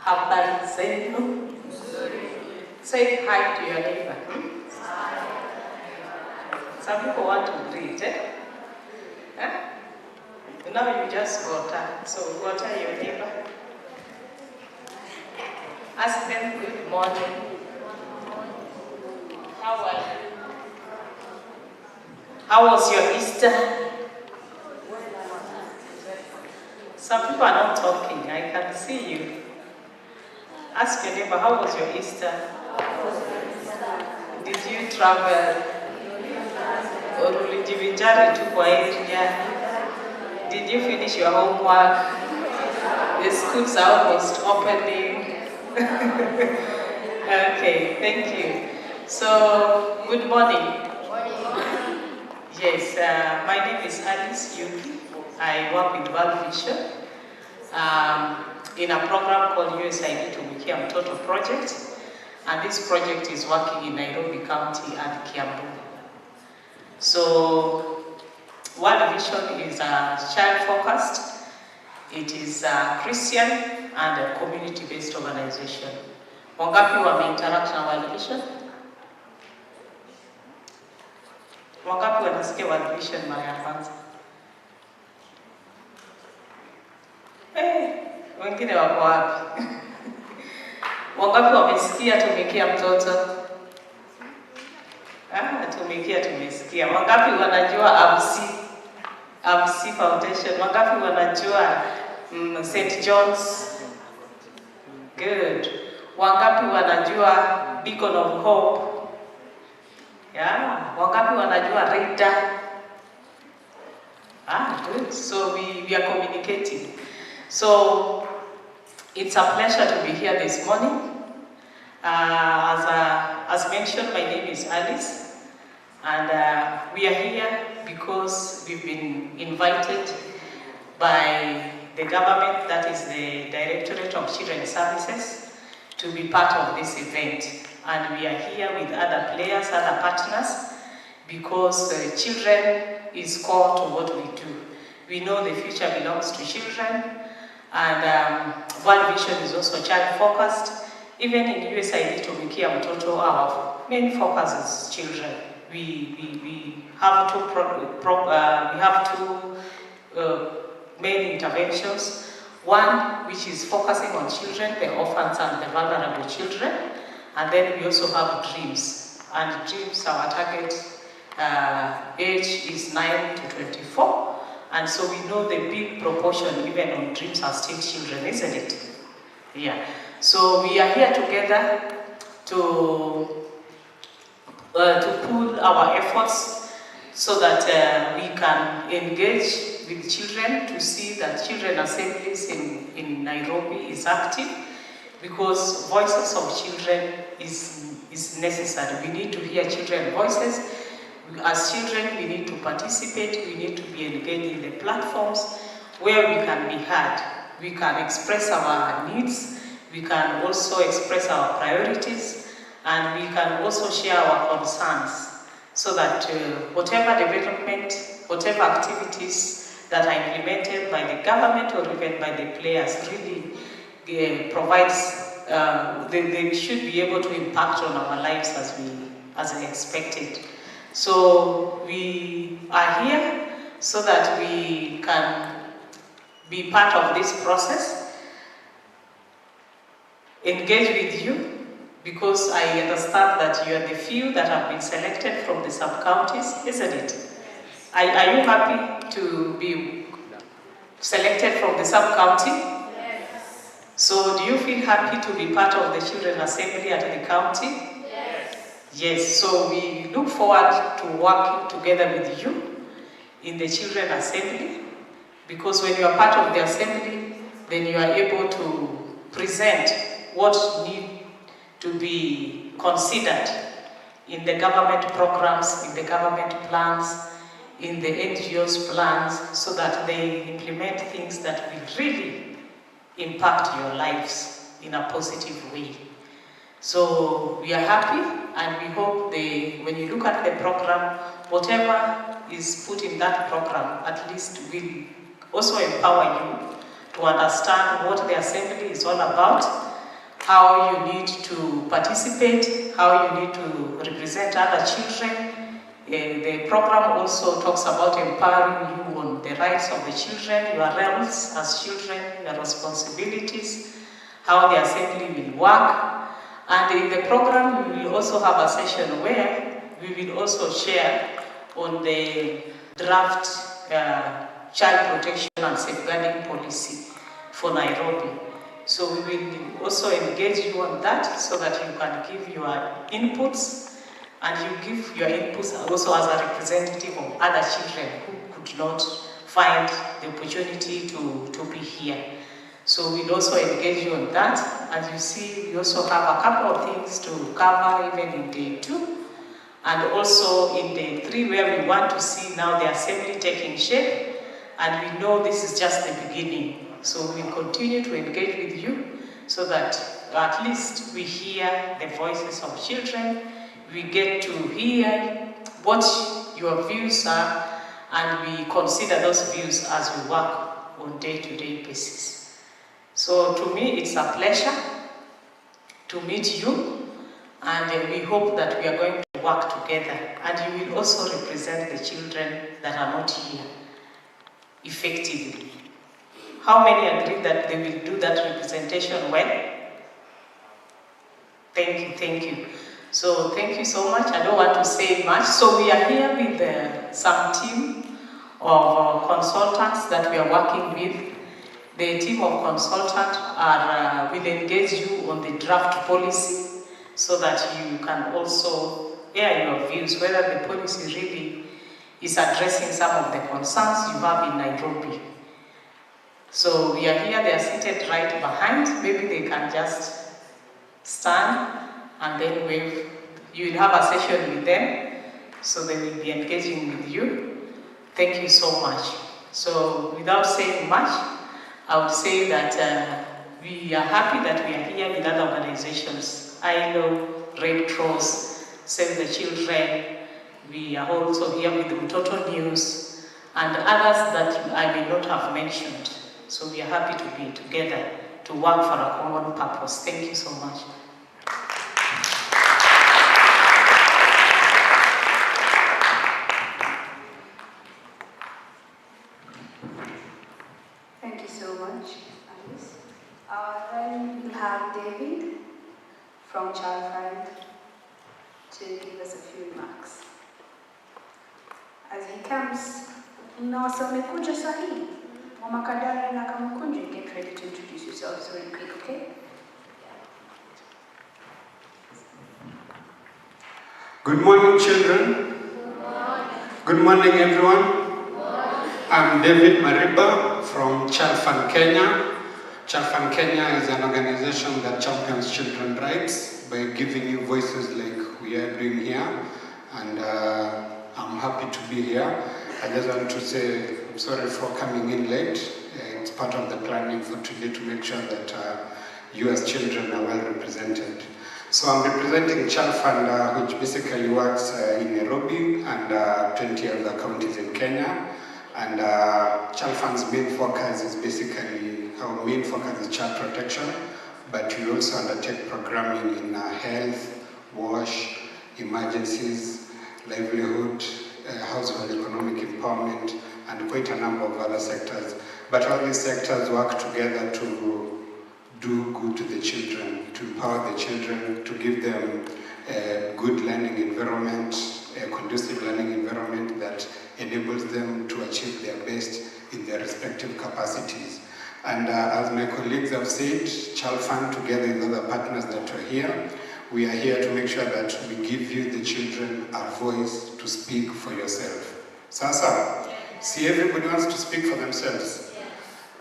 Habari zenu. Say hi to your neighbor. Some people want to greet, Huh? Now you just water. So water your neighbor. Ask them good morning. How are you? How was your Easter? Some people are not talking. I can see you. Ask your neighbor, how was your Easter? Did you travel? Or ulijivinjari tu kwa area? Did you finish your homework? The schools are almost opening. Okay, thank you. So, good morning. Yes, my name is Alice Yuki. I work with World Vision in a program called USAID Tumikia Mtoto Project, and this project is working in Nairobi County and Kiambu. So, World Vision is child-focused. It is a Christian and a community-based organization. Wangapi wame-interact na World Vision? Wangapi wanasikia World Vision mara ya kwanza? Wengine wako wapi? Wangapi wamesikia Tumikia Mtoto? Tumikia tumesikia. Wangapi wanajua ABC Foundation? Wangapi wanajua St. John's? Good. Wangapi wanajua Beacon of Hope? Yeah. Wangapi wanajua Reader? Good. So we are communicating. So it's a pleasure to be here this morning. As mentioned, my name is Alice, and we are here because we've been invited by the government, that is the Directorate of Children's Services, to be part of this event. And we are here with other players, other partners, because children is core to what we do. We know the future belongs to children, and World Vision is also child-focused. Even in USAID Tumikia Mtoto, our main focus is children. We have two main interventions. One, which is focusing on children, the orphans and the vulnerable children. And then we also have dreams. And dreams, our target age is 9 to 24. And so we know the big proportion, even on dreams, are still children, isn't it? Yeah. So we are here together to pool our efforts so that we can engage with children, to see that children assemblies in Nairobi is active, because voices of children is necessary. We need to hear children's voices. As children, we need to participate, we need to be engaged in the platforms where we can be heard. We can express our needs, we can also express our priorities, and we can also share our concerns, so that whatever development, whatever activities that are implemented by the government or even by the players really provides, they should be able to impact on our lives as expected. So we are here so that we can be part of this process, engage with you, because I understand that you are the few that have been selected from the sub-counties, isn't it? Are you happy to be selected from the sub-county? Yes. So do you feel happy to be part of the Children's Assembly at the county? Yes, so we look forward to working together with you in the Children's Assembly, because when you are part of the assembly, then you are able to present what needs to be considered in the government programs, in the government plans, in the NGOs plans, so that they implement things that will really impact your lives in a positive way. So we are happy, and we hope when you look at the program, whatever is put in that program, at least will also empower you to understand what the assembly is all about, how you need to participate, how you need to represent other children. The program also talks about empowering you on the rights of the children, your roles as children, your responsibilities, how the assembly will work. And in the program, we will also have a session where we will also share on the draft child protection and safeguarding policy for Nairobi. So we will also engage you on that so that you can give your inputs, and you give your inputs also as a representative of other children who could not find the opportunity to be here. So we'll also engage you on that. As you see, we also have a couple of things to cover even in day 2, and also in day 3, where we want to see now the assembly taking shape, and we know this is just the beginning. So we'll continue to engage with you so that at least we hear the voices of children, we get to hear what your views are, and we consider those views as we work on day-to-day basis. So to me, it's a pleasure to meet you, and we hope that we are going to work together, and you will also represent the children that are not here effectively. How many agree that they will do that representation well? Thank you. So thank you so much. I don't want to say much. So we are here with some team of consultants that we are working with. The team of consultants will engage you on the draft policy so that you can also air your views, whether the policy really is addressing some of the concerns you have in Nairobi. So we are here, they are seated right behind. Maybe they can just stand and then wave. You will have a session with them, so they will be engaging with you. Thank you so much. So without saying much, I would say that we are happy that we are here with other organizations. ILO, Red Cross, Save the Children. We are also here with the Mtoto News and others that I may not have mentioned. So we are happy to be together to work for a common purpose. Thank you so much. Thank you so much, Alice. Then we'll have David from Child Fund to give us a few remarks. As he comes, mekuja sahi. Wamakadara na Kamukunji, get ready to introduce yourselves really quick, okay? Good morning, children. Good morning. Good morning, everyone. Good morning. I'm David Mariba from Child Fund Kenya. Child Fund Kenya is an organization that champions children's rights by giving you voices like we are doing here, and I'm happy to be here. I just want to say I'm sorry for coming in late. It's part of the planning for today to make sure that you as children are well represented. So I'm representing Child Fund, which basically works in Nairobi and 20 other counties in Kenya. And Child Fund's main focus is basically, our main focus is child protection, but we also undertake programming in health, WASH, emergencies, livelihood, household economic empowerment, and quite a number of other sectors. But all these sectors work together to do good to the children, to empower the children, to give them a good learning environment, a conducive learning environment that enables them to achieve their best in their respective capacities. And as my colleagues have said, Child Fund, together with other partners that are here, we are here to make sure that we give you, the children, a voice to speak for yourself. Sasa, see, everybody wants to speak for themselves.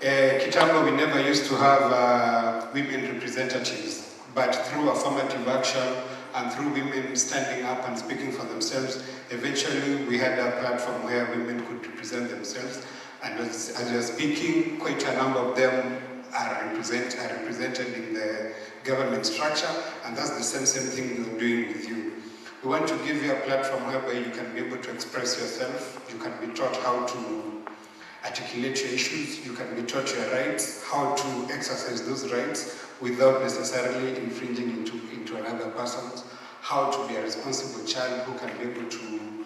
Kitambo, we never used to have women representatives, but through affirmative action and through women standing up and speaking for themselves, eventually we had a platform where women could represent themselves. And as you're speaking, quite a number of them are represented in the government structure, and that's the same thing we're doing with you. We want to give you a platform whereby you can be able to express yourself, you can be taught how to articulate your issues, you can be taught your rights, how to exercise those rights, without necessarily infringing into another person's, how to be a responsible child who can be able to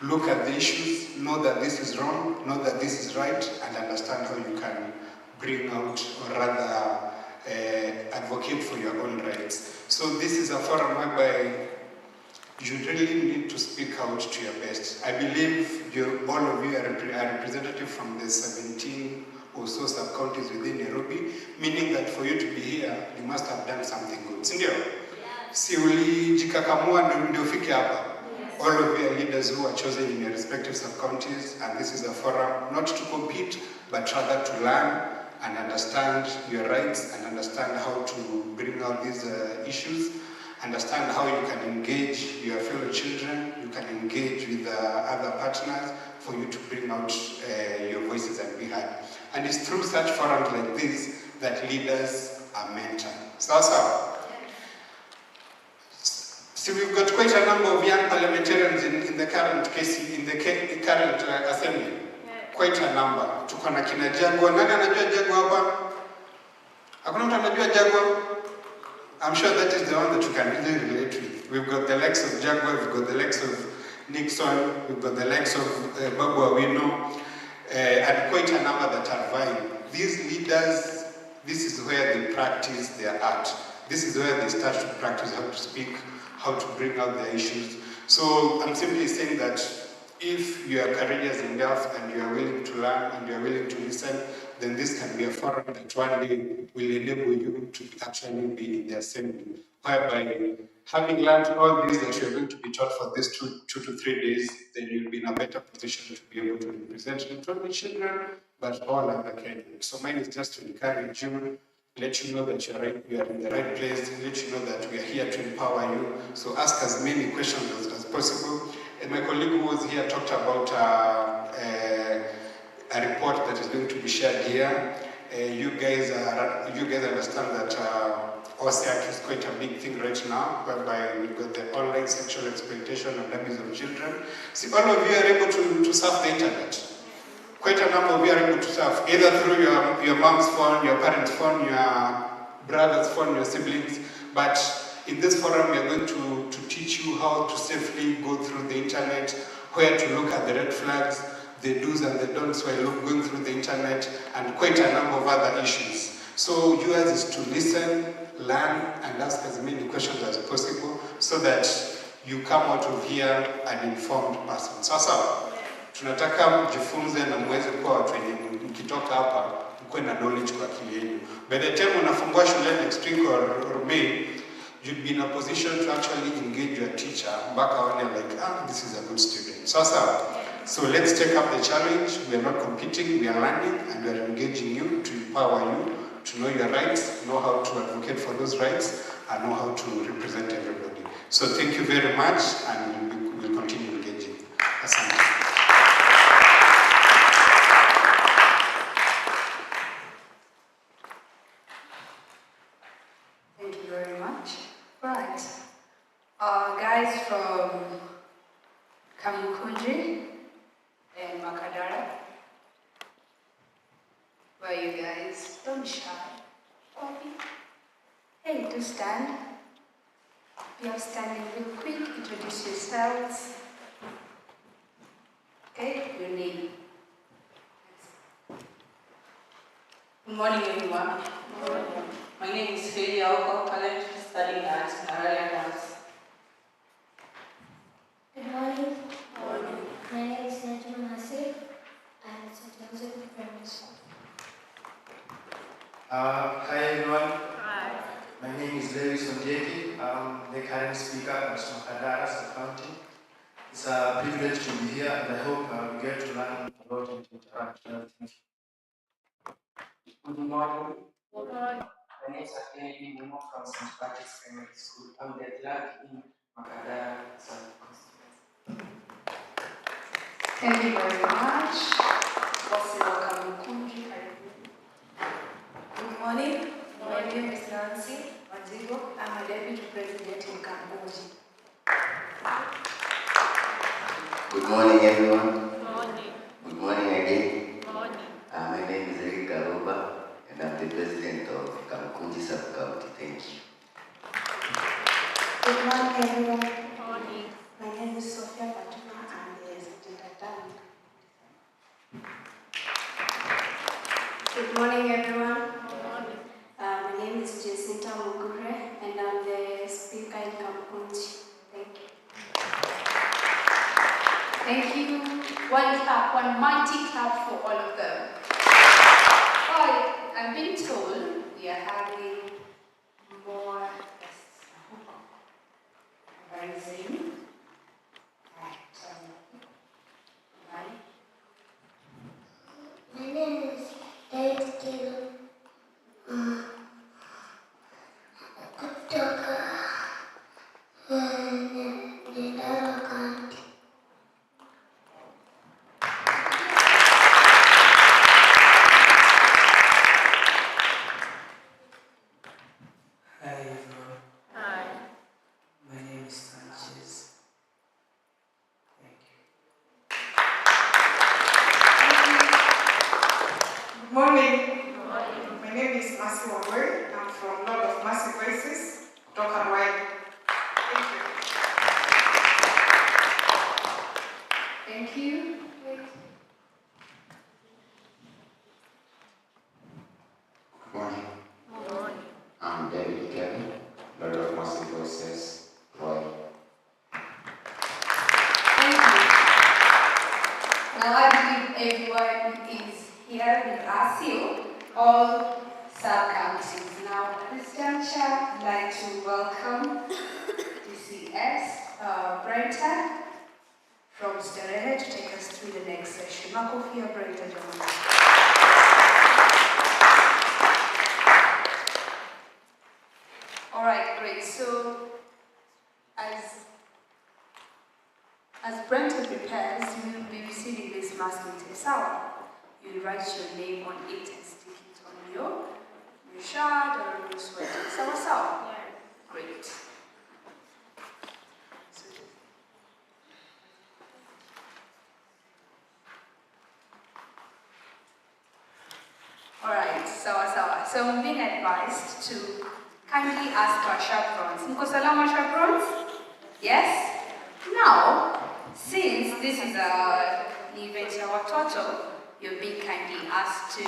look at the issues, know that this is wrong, know that this is right, and understand how you can bring out, or rather advocate for your own rights. So this is a forum whereby you really need to speak out to your best. I believe all of you are representative from the 17 or so sub-counties within Nairobi, meaning that for you to be here, you must have done something good. Sindio? Si ulijikakamua ndio ufike hapa. All of you are leaders who are chosen in your respective sub-counties, and this is a forum not to compete, but rather to learn and understand your rights and understand how to bring out these issues, understand how you can engage your fellow children, you can engage with other partners for you to bring out your voices and be heard. And it's through such forums like this that leaders are mentored. So. So we've got quite a number of young parliamentarians in the current case, in the current assembly. Yeah. Quite a number. Tuko na kina Jagwa. Nani anajua Jagwa hapa? Hakuna mtu anajua Jagwa? I'm sure that is the one that you can really relate with. We've got the likes of Jagwa, we've got the likes of Nixon, we've got the likes of Babu Awino, and quite a number that are vying. These leaders, this is where they practice their art. This is where they start to practice how to speak, how to bring out their issues. So I'm simply saying that if you are courageous enough and you are willing to learn and you are willing to listen, then this can be a forum that one day will enable you to actually be in the assembly, whereby having learned all these that you are going to be taught for these two to 3 days, then you'll be in a better position to be able to represent not only children, but all other Kenyans. So mine is just to encourage you, let you know that you are in the right place, let you know that we are here to empower you. So ask as many questions as possible. And my colleague who was here talked about a report that is going to be shared here. You guys understand that OSAC is quite a big thing right now, whereby we've got the online sexual exploitation and abuse of children. See, all of you are able to surf the internet. Quite a number of you are able to surf, either through your mom's phone, your parents' phone, your brother's phone, your siblings. But in this forum, we are going to teach you how to safely go through the internet, where to look at the red flags, the do's and the don'ts while going through the internet, and quite a number of other issues. So yours is to listen, learn, and ask as many questions as possible so that you come out of here an informed person. Sasa, tunataka mjifunze na muweze kuwa watu wenye mkitoka hapa mkuwe na knowledge kwa akili yenu. By the time unafungua shule next week or May, you'd be in a position to actually engage your teacher mpaka wale like, this is a good student. So let's take up the challenge. We are not competing, we are learning, and we are engaging you to empower you to know your rights, know how to advocate for those rights, and know how to represent everybody. So thank you very much, and we'll continue engaging. Asante. Thank you very much. Right. Guys from Kamukunji and Makadara. Where are you guys? Don't be shy. Hey, do stand. We are standing real quick. Introduce yourselves. Okay, your name. Good morning, everyone. Good morning. My name is Feli Aoko, currently studying at Nairobi. Good morning. My name is Najma Hasif. I'm at St. Joseph Primary School. Hi everyone. Hi. My name is Lewis Ondieki. I'm the current speaker at Makadara Sub-County. It's a privilege to be here, and I hope we get to learn a lot and interact. Thank you. Good morning. Good morning. My name is Akeli Mumo from St. Patrick's Primary School. I'm the clerk in Makadara Sub-Constituency. Thank you very much. Good morning. My name is Nancy Mazigo. I'm a deputy president in Cambodia. Good morning, everyone. Good morning. Good morning again. Good morning. My name is Eric Garuba, and I'm the president of Kamkuji Sub-County. Thank you. Good morning, everyone. Good morning. My name is Sophia Patuna, and the student dynamic. Good morning, everyone. Good morning. My name is Jacinta Mugure, and I'm the speaker in Kamkuji. Thank you. Thank you. One clap, one mighty clap for all of them. I'm being told we are having more guests. Rising. Right. My name is David Taylor. Kutoka Nairobi County. Hi everyone. Hi. My name is Sanchez. Thank you. Good morning. My name is Mercy Wangwe. I'm from Lord of Mercy Voices, Dr. White. Thank you. Thank you. Good morning. Good morning. I'm David Kevin, Lord of Mercy Voices, Roy. Thank you. Now I believe everyone is here with us here, all sub-counties. Now at this juncture, I'd like to welcome DCS Brenta from Sterehe to take us through the next session. Makofia Brenta, John. All right, great. So, as Brenta prepares, you will be receiving this mask in Tesawa. You will write your name on it and stick it on your shirt or your sweater. Sawa. Great. All right, sawa. So I'm being advised to kindly ask our chaperones. Mko salama chaperones? Yes? Now, since this is an event ya watoto, you're being kindly asked to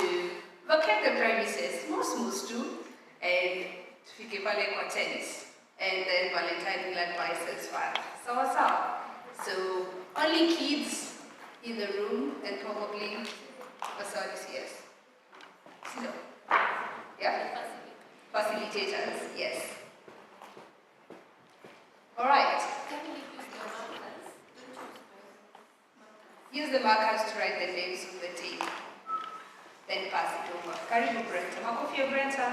vacate the premises, most do, and tufike pale kwa tennis, and then Valentine will advise as well. Sawa. So, only kids in the room, and probably facilities, yes. No. Yeah? Facilitators, yes. All right. Use the markers to write the names of the team. Then pass it over. Karibu Brenta. Makofia Brenta.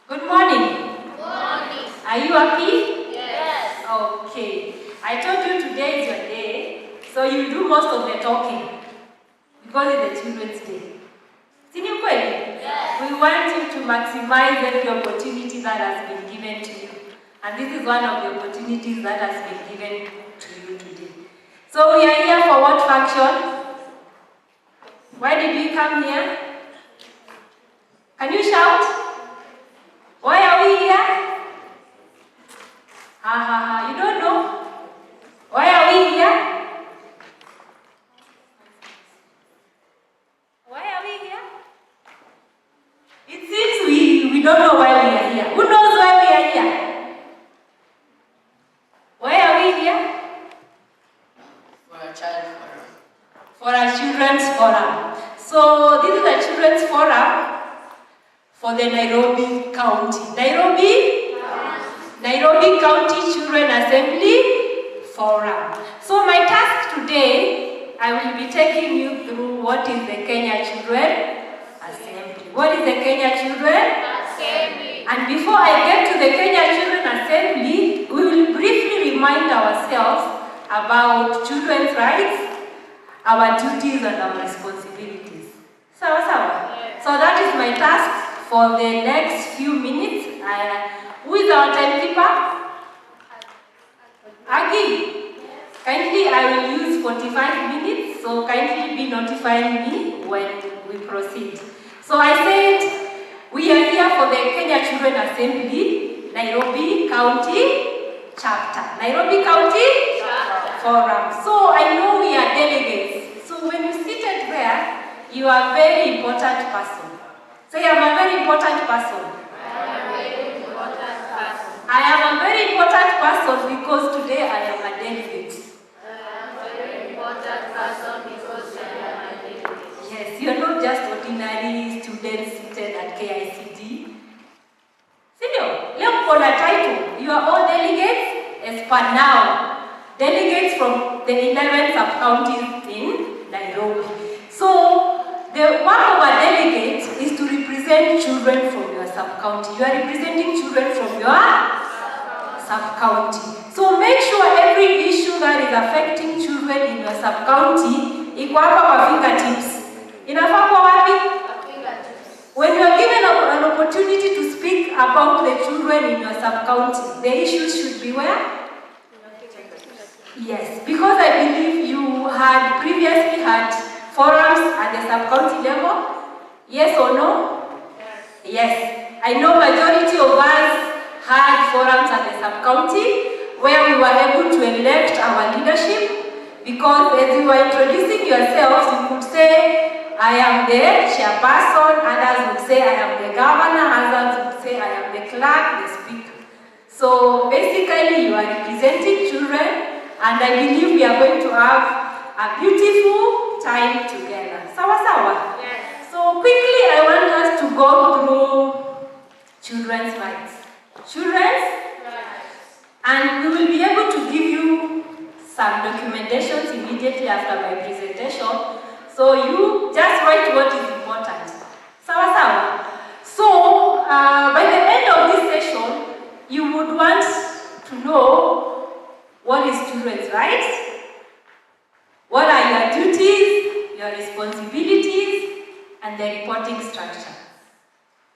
Good morning. Good morning. Are you happy? Yes. Okay. I told you today is your day, so you do most of the talking because it's the Children's Day. Sini kweli? Yes. We want you to maximize every opportunity that has been given to you. And this is one of the opportunities that has been given to you today. So we are here for what function? Why did we come here? Can you shout? Why are we here? You don't know? Why are we here? Why are we here? It seems we don't know why we are here. Who knows why we are here? Why are we here? For a child forum. For a children's forum. So this is a children's forum for the Nairobi County. Nairobi County Children Assembly Forum. So my task today, I will be taking you through what is the Kenya Children Assembly. What is the Kenya Children Assembly? And before I get to the Kenya Children Assembly, we will briefly remind ourselves about children's rights, our duties and our responsibilities. Sawa sawa? So that is my task for the next few minutes. Who is our timekeeper? Agi. Kindly, I will use 45 minutes, so kindly be notifying me when we proceed. So I said, we are here for the Kenya Children Assembly, Nairobi County Chapter. Nairobi County Chapter. Forum. So I know we are delegates. So when you seated there, you are a very important person. Say, I'm a very important person. I am a very important person because today I am a delegate. Yes, you are not just ordinary students seated at KICD. Senior, leo mko na title. You are all delegates as per now. Delegates from the 11 sub-counties in Nairobi. So, the work of a delegate is to represent children from your sub-county. You are representing children from your sub-county. So make sure every issue that is affecting children in your sub-county iko hapa kwa fingertips. Inafaa kwa wapi? When you are given an opportunity to speak about the children in your sub-county, the issues should be where? Yes, because I believe you had previously had forums at the sub-county level. Yes or no? Yes. I know majority of us had forums at the sub-county where we were able to elect our leadership, because as you were introducing yourselves, you could say, I am the chairperson, others would say, I am the governor, others would say, I am the clerk, the speaker. So basically, you are representing children, and I believe we are going to have a beautiful time together. Sawa sawa? Yes. So quickly, I want us to go through children's rights. Children's rights. And we will be able to give you some documentations immediately after my presentation. So you just write what is important. Sawa sawa? So by the end of this session, you would want to know what is children's rights, what are your duties, your responsibilities, and the reporting structure.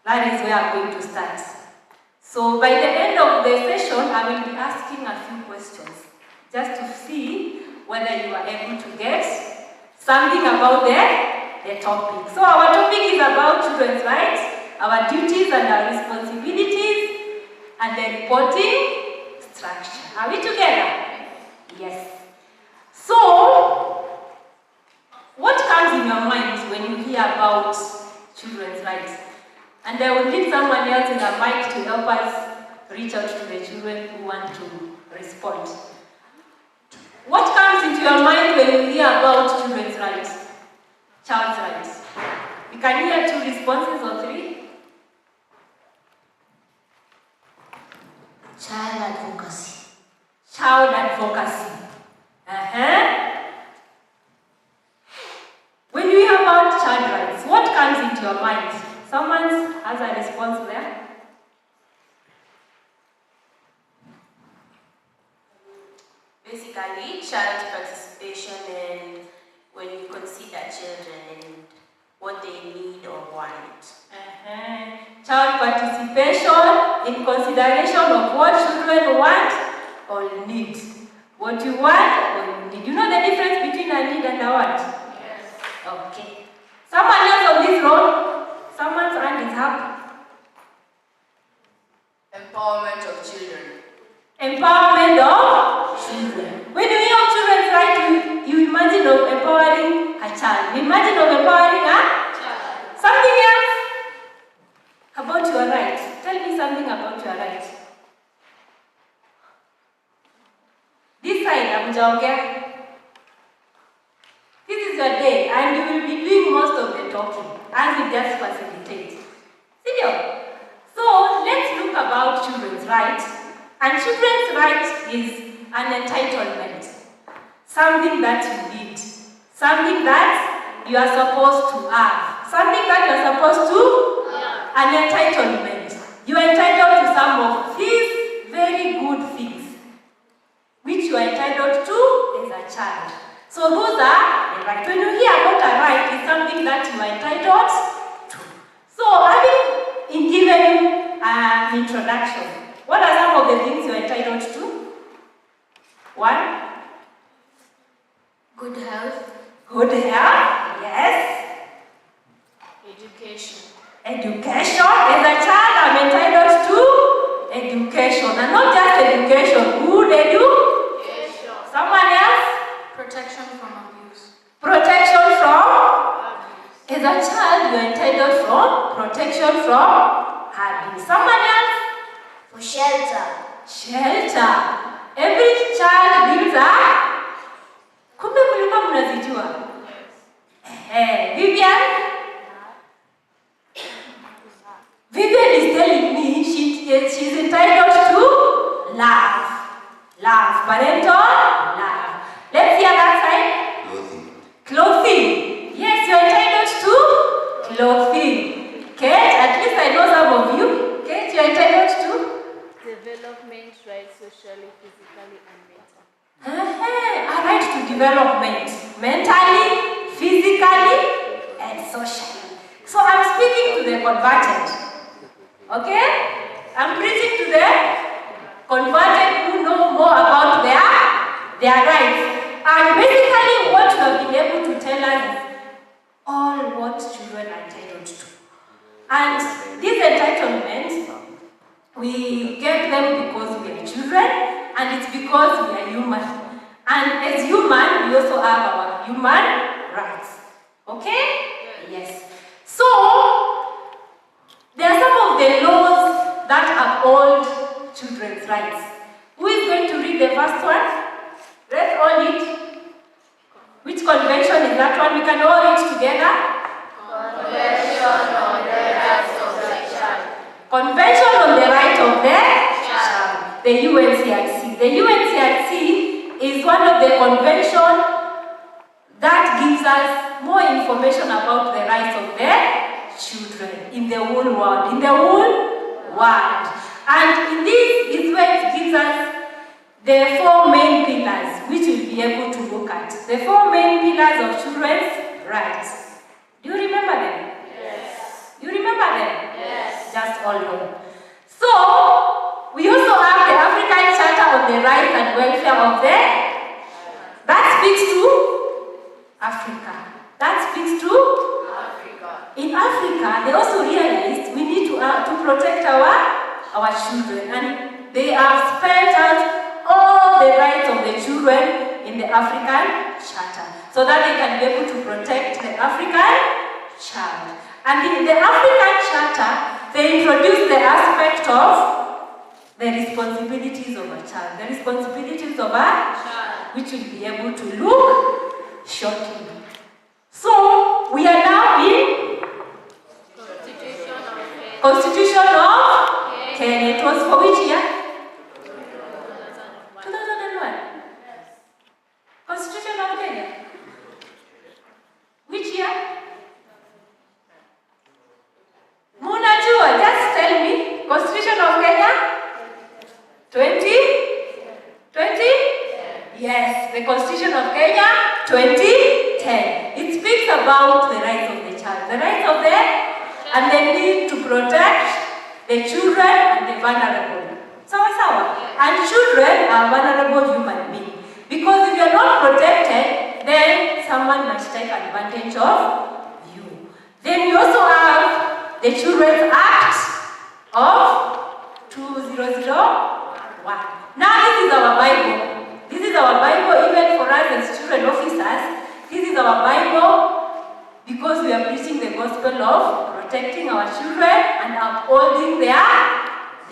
That is where I'm going to start. So by the end of the session, I will be asking a few questions, just to see whether you are able to get something about the topic. So our topic is about children's rights, our duties and our responsibilities, and the reporting structure. Are we together? Yes. So, what comes in your mind when you hear about children's rights? And I will need someone else in the mic to help us reach out to the children who want to respond. What comes into your mind when you hear about children's rights? Child's rights. We can hear 2 responses or 3. Child advocacy. Child advocacy. When you hear about child rights, what comes into your mind? Someone has a response there? Basically, child participation and when you consider children and what they need or want. Child participation in consideration of what children want or need. What you want or you need. You know the difference between a need and a want? Yes. Okay. Someone else on this road? Someone's hand is up. Empowerment of children. Empowerment of children. When you hear of children's rights, you imagine of empowering a child. You imagine of empowering a child. Something else about your rights. Tell me something about your rights. This side, Amjaongea. This is your day, and you will be doing most of the talking, as we just facilitate. Senior. So let's look about children's rights. And children's rights is an entitlement. Something that you need. Something that you are supposed to have. Something that you are supposed to have. An entitlement. You are entitled to some of these very good things, which you are entitled to as a child. So those are the rights. When you hear about a right, it's something something that you are entitled to. So, having given you an introduction, what are some of the things you are entitled to? 1. Good health. Good health, yes. Education. Education. As a child, I'm entitled to education. And not just education, good education. Someone else? Protection from abuse. Protection from? As a child, you're entitled from protection from abuse. Someone else? For shelter. Shelter. Every child needs a... Kumbe mlikuwa mnazijua? Vivian? Vivian is telling me she's entitled to love. Love. Parental love. Let's hear that side. Clothing. Clothing. Yes, you're entitled to clothing. Kate, at least I know some of you. Kate, you're entitled to? Development, right, socially, physically, and mentally. A right to development. Mentally, physically, and socially. So I'm speaking to the converted. Okay? I'm preaching to the converted who know more about their rights. And basically what you have been able to tell us is all what children are entitled to. And these entitlements, we get them because we are children, and it's because we are human. And as human, we also have our human rights. Okay? Yes. So, there are some of the laws that uphold children's rights. Who is going to read the first one? Let's all read. Which convention is that one? We can all read together. Convention on the Rights of the Child. Convention on the Right of the Child. The UNCRC. The UNCRC is one of the conventions that gives us more information about the rights of the children in the whole world. In the whole world. And in this is where it gives us the 4 main pillars which we'll be able to look at. The 4 main pillars of children's rights. Do you remember them? Yes. You remember them? Yes. Just all know. So, we also have the African Charter on the Rights and Welfare of the... That speaks to Africa. That speaks to Africa. In Africa, they also realized we need to protect our children, and they have spelled out all the rights of the children in the African Charter, so that they can be able to protect the African child. And in the African Charter, they introduced the aspect of the responsibilities of a child, the responsibilities of a child, which we'll be able to look shortly. So, we are now in Constitution of Kenya. It was for which year? 2001. Constitution of Kenya. Which year? Munajua, just tell me. Constitution of Kenya? 20? Yes, the Constitution of Kenya, 2010. It speaks about the rights of the child. The rights of the, and the need to protect the children and the vulnerable. Sawa. And children are vulnerable human beings. Because if you're not protected, then someone might take advantage of you. Then we also have the Children's Act of 2001. Now this is our Bible. This is our Bible even for us as children officers. This is our Bible because we are preaching the gospel of protecting our children and upholding their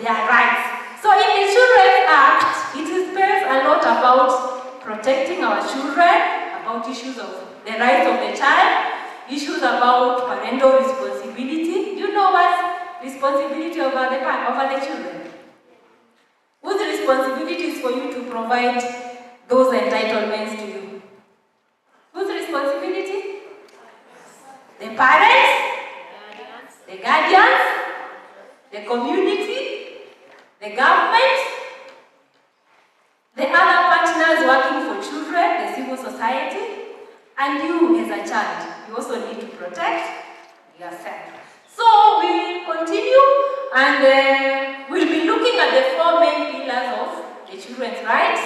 rights. So in the Children's Act, it spells a lot about protecting our children, about issues of the rights of the child, issues about parental responsibility. You know what's responsibility over the children? Whose responsibility is for you to provide those entitlements to you? Whose responsibility? The parents, the guardians, the community, the government, the other partners working for children, the civil society, And you as a child, you also need to protect yourself. So we will continue and we'll be looking at the 4 main pillars of the children's rights,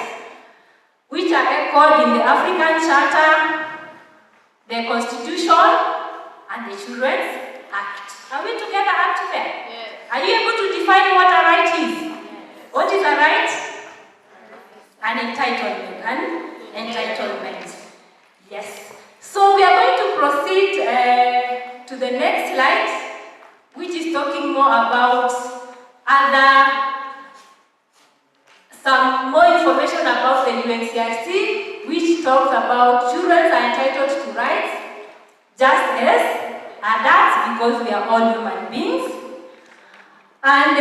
which are echoed in the African Charter, the Constitution, and the Children's Act. Are we together up to there? Yes. Are you able to define what a right is? Yes. What is a right? An entitlement. An entitlement. Yes. So we are going to proceed to the next slide, which is talking more about some more information about the UNCRC, which talks about children are entitled to rights just as adults, because we are all human beings. And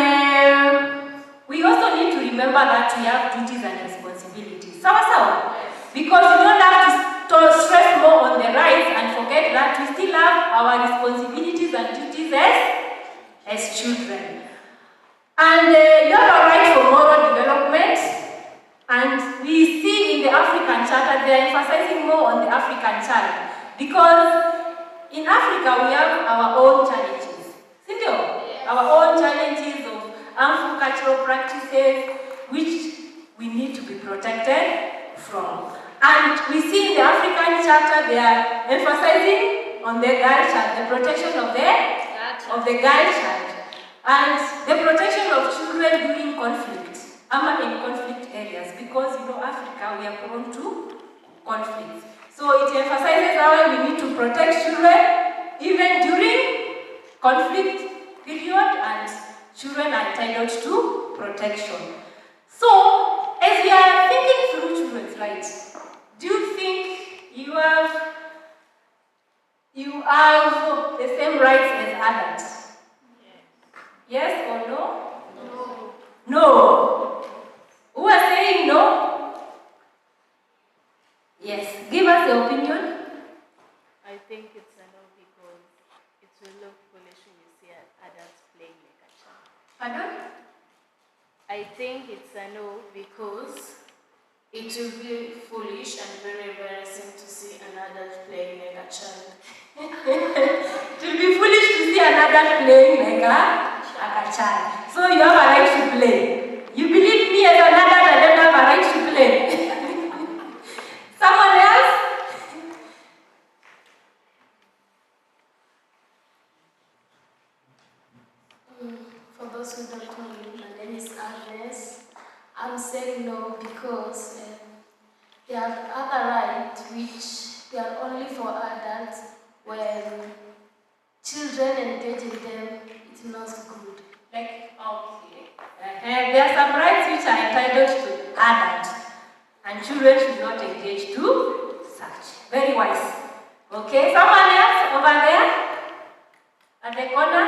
we also need to remember that we have duties and responsibilities. Because we don't have to stress more on the rights and forget that we still have our responsibilities and duties as children. And you have a right for moral development, and we see in the African Charter they are emphasizing more on the African child, because in Africa we have our own challenges, yes. Our own challenges of harmful cultural practices which we need to be protected from. And we see in the African Charter they are emphasizing on the girl child, the protection of the girl child. And the protection of children during conflict, in conflict areas, because Africa, we are prone to conflicts. So it emphasizes how we need to protect children even during conflict period, and children are entitled to protection. So, as we are thinking through children's rights, do you think you have the same rights as adults? Yes or no? No. No. Who are saying no? Yes. Give us your opinion. I think it's a no, because it will look foolish when you see adults playing like a child. Pardon? I think it's a no, because it will be foolish and very embarrassing to see an adult playing like a child. It will be foolish to see an adult playing like a child. So you have a right to play. You believe me as an adult, I don't have a right to play. Someone else? For those who don't know me, my name is Agnes. I'm saying no because there are other rights which they are only for adults. When children engage in them, it's not good. There are some rights which are entitled to adults, and children should not engage to such. Very wise. Okay, someone else over there at the corner.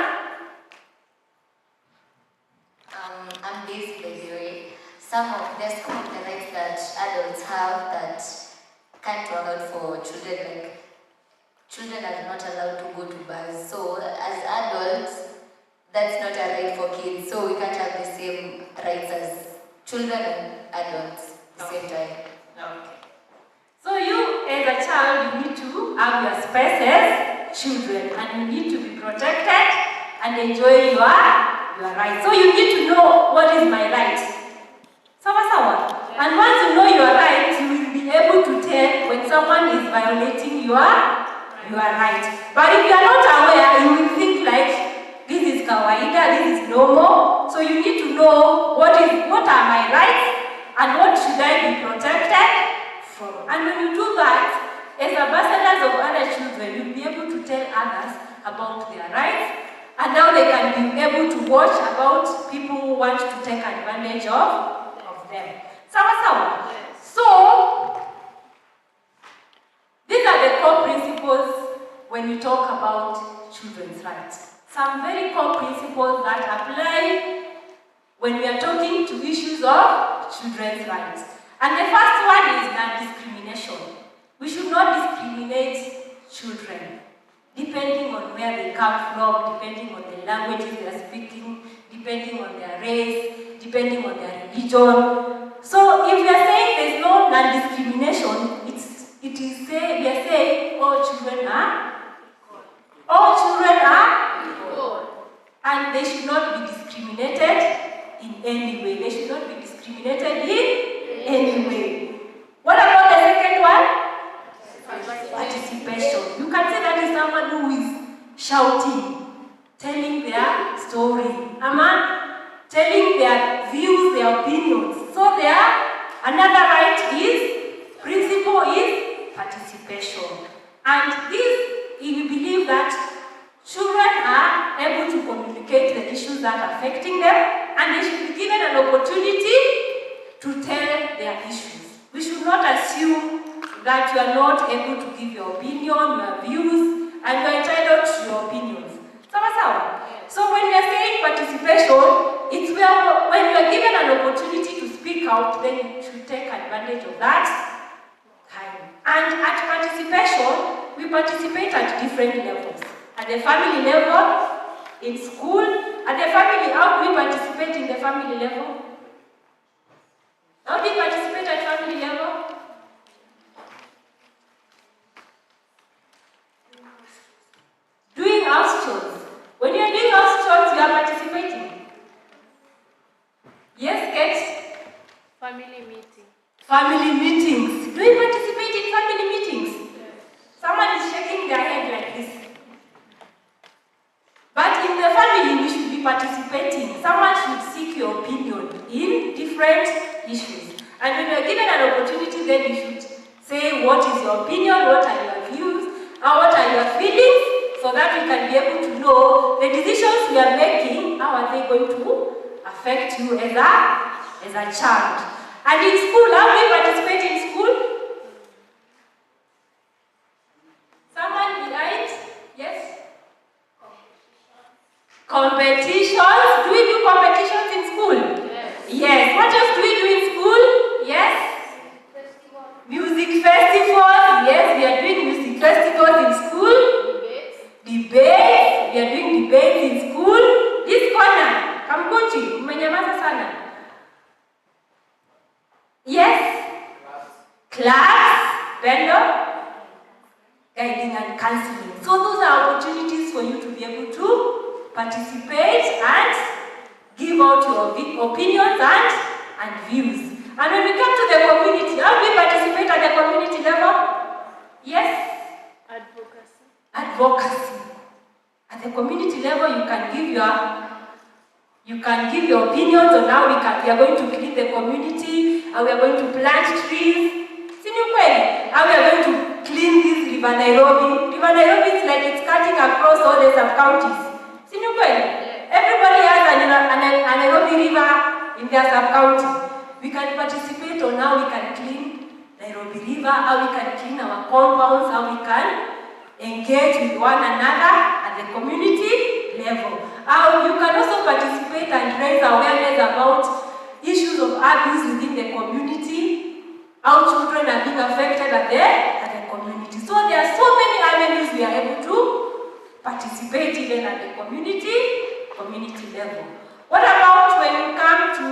I'm this, by the way. Some of the rights that adults have that can't work out for children, like children are not allowed to go to bars. So as adults, that's not a right for kids. So we can't have the same rights as children and adults at the same time. Okay. So you, as a child, you need to have your space as children, and you need to be protected and enjoy your rights. So you need to know what is my right. And once you know your rights, you will be able to tell when someone is violating your right. But if you are not aware, you will think like, this is kawaida, this is normal. So you need to know what are my rights and what should I be protected from. And when you do that, as ambassadors of other children, you'll be able to tell others about their rights, and now they can be able to watch about people who want to take advantage of them. So, these are the core principles when we talk about children's rights. Some very core principles that apply when we are talking to issues of children's rights. And the first one is non-discrimination. We should not discriminate children depending on where they come from, depending on the languages they are speaking, depending on their race, depending on their religion. So if we are saying there's no non-discrimination, we are say all children are equal. And they should not be discriminated in any way. They should not be discriminated in any way. What about the second one? Participation. You can say that is someone who is shouting, telling their story, telling their views, their opinions. So another right principle is participation. And this, we believe that children are able to communicate the issues that are affecting them, and they should be given an opportunity to tell their issues. We should not assume that you are not able to give your opinion, your views, and you are entitled to your opinions. So when we are saying participation, it's where when you are given an opportunity to speak out, then you should take advantage of that time. And at participation, we participate at different levels. At the family level, in school, at the family, how do we participate in the family level? How do we participate at family level? Doing house chores. When you are doing house chores, you are participating. Yes, Kate? Family meeting. Family meetings. Do you participate in family meetings? Yes. Someone is shaking their head like this. But in the family, we should be participating. Someone should seek your opinion in different issues. And when you are given an opportunity, then you should say what is your opinion, what are your views, and what are your feelings, so that we can be able to know the decisions we are making, how are they going to affect you as a child. And in school, how do we participate in school? Someone behind? Yes? Competitions. Do we do competitions in school? Yes. What else do we do in school? Yes? Music festivals. Yes, we are doing music festivals in school. Debates. We are doing debates in school. This corner. Kamkuchi. Umenyamaza sana. Yes? Class. Vendor. Guiding and counseling. So those are opportunities for you to be able to participate and give out your opinions and views. And when we come to the community, how do we participate at the community level? Yes? Advocacy. At the community level, you can give your opinions on how we are going to clean the community, how we are going to plant trees. How we are going to clean this River Nairobi. River Nairobi is like it's cutting across all the sub-counties. Everybody has a Nairobi river in their sub-county. We can participate on how we can clean Nairobi river, how we can clean our compounds, how we can engage with one another at the community level. How you can also participate and raise awareness about issues of abuse within the community, how children are being affected at the community. So there are so many avenues we are able to participate even at the community level. What about when you come to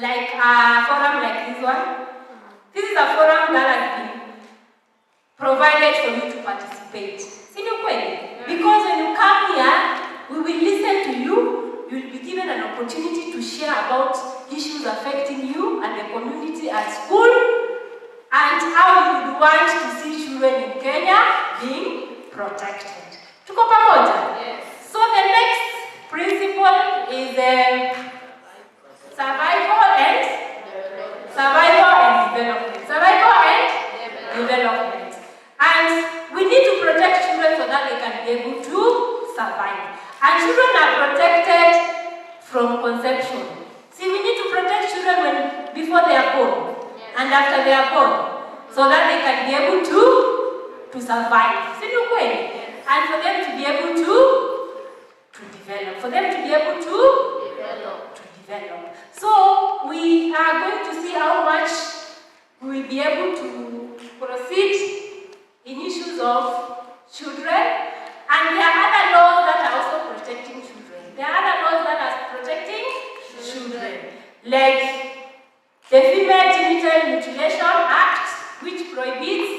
like a forum like this one? This is a forum that has been provided for you to participate. Because when you come here, we will listen to you. You will be given an opportunity to share about issues affecting you and the community at school, and how you would want to see children in Kenya being protected. Tuko pamoja? Yes. So the next principle is survival and development. Survival and development. And we need to protect children so that they can be able to survive. And children are protected from conception. See, we need to protect children before they are born, and after they are born, so that they can be able to survive. And for them to be able to develop. For them to be able to develop. So we are going to see how much we will be able to proceed in issues of children. And there are other laws that are also protecting children. There are other laws that are protecting children. Like the Female Genital Mutilation Act, which prohibits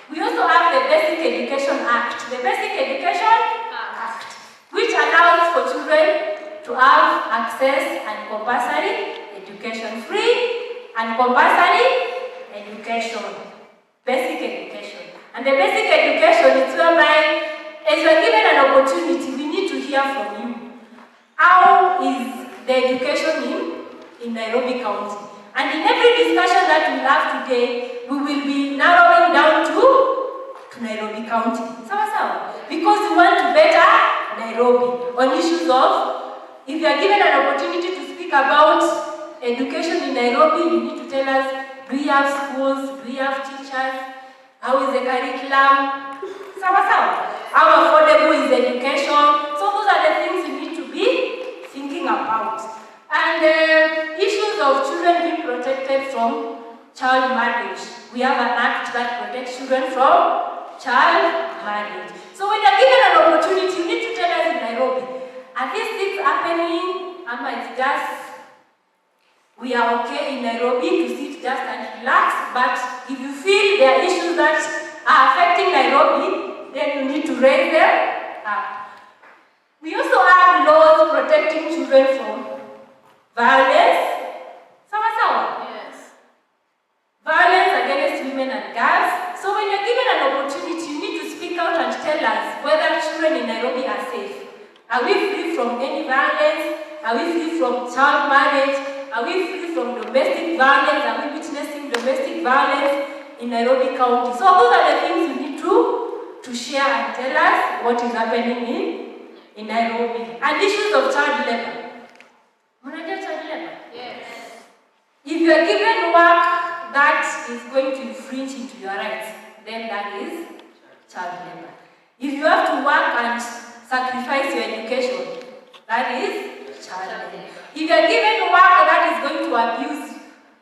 We also have the Basic Education Act. The Basic Education Act, which allows for children to have access and compulsory education, free and compulsory education, basic education. And the basic education is whereby, as you are given an opportunity, we need to hear from you. How is the education in Nairobi County? And in every discussion that we have today, we will be narrowing down to Nairobi County. Because we want to better Nairobi on issues of, if you are given an opportunity to speak about education in Nairobi, you need to tell us, do we have schools, do we have teachers, how is the curriculum, how affordable is education. So those are the things you need to be thinking about. And issues of children being protected from child marriage. We have an act that protects children from child marriage. So when you're given an opportunity, you need to tell us in Nairobi, are these things happening? It's just, we are okay in Nairobi to sit just and relax, but if you feel there are issues that are affecting Nairobi, then you need to raise them up. We also have laws protecting children from violence. Yes. Violence against women and girls. So when you're given an opportunity, you need to speak out and tell us whether children in Nairobi are safe. Are we free from any violence? Are we free from child marriage? Are we free from domestic violence? Are we witnessing domestic violence in Nairobi County? So those are the things you need to share and tell us what is happening in Nairobi. And issues of child labor. Child labor? Yes. If you are given work that is going to infringe into your rights, then that is child labor. If you have to work and sacrifice your education, that is child labor. If you are given work that is going to abuse,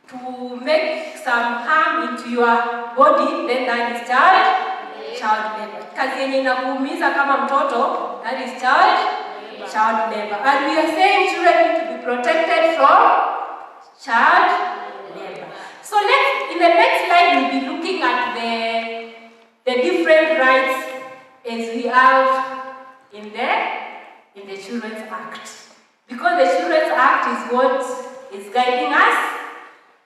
to make some harm into your body, then that is child labor. Kazi yenye inakuumiza kama mtoto, that is child labor. And we are saying children need to be protected from child labor. So in the next slide, we'll be looking at the different rights as we have in the Children's Act. Because the Children's Act is what is guiding us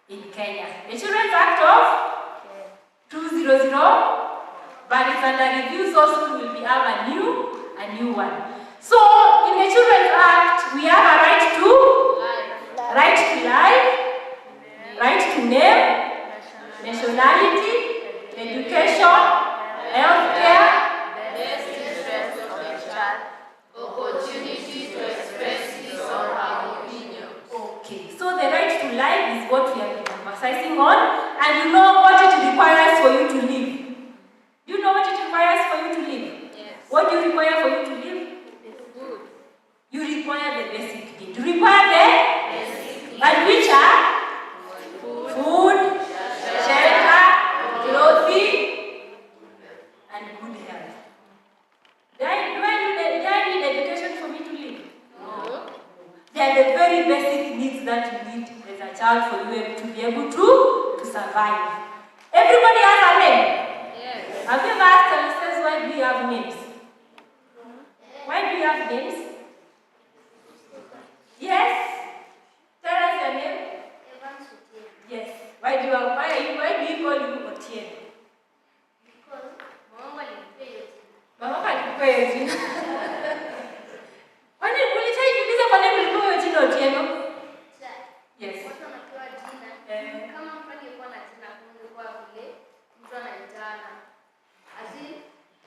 in Kenya. The Children's Act of 2000, but it's under review, so soon we have a new one. So in the Children's Act, we have a right to life, right to name, nationality, education, healthcare, best interest of the child, opportunity to express his or her opinion. Okay, so the right to life is what we have been emphasizing on, and you know what it requires for you to live. Do you know what it requires for you to live? Yes. What do you require for you to live? Food. You require the basic need. You require the basic need. And which are? Food, shelter, clothing, and good health. Do I need education for me to live? No. They are the very basic needs that you need as a child for you to be able to survive. Everybody has a name. Yes. Have you ever asked yourselves why do we have names? Why do you have names? Yes? Tell us your name. Yes. Why do you call you Otieno? Because Mama alikupa hiyo jina. Kwani ulichaiuliza kwa nini ulikuwa hiyo jina Otieno? Yes. Watu wanapewa jina. Kama mtu angekuwa na jina kungekuwa vile mtu anaitana.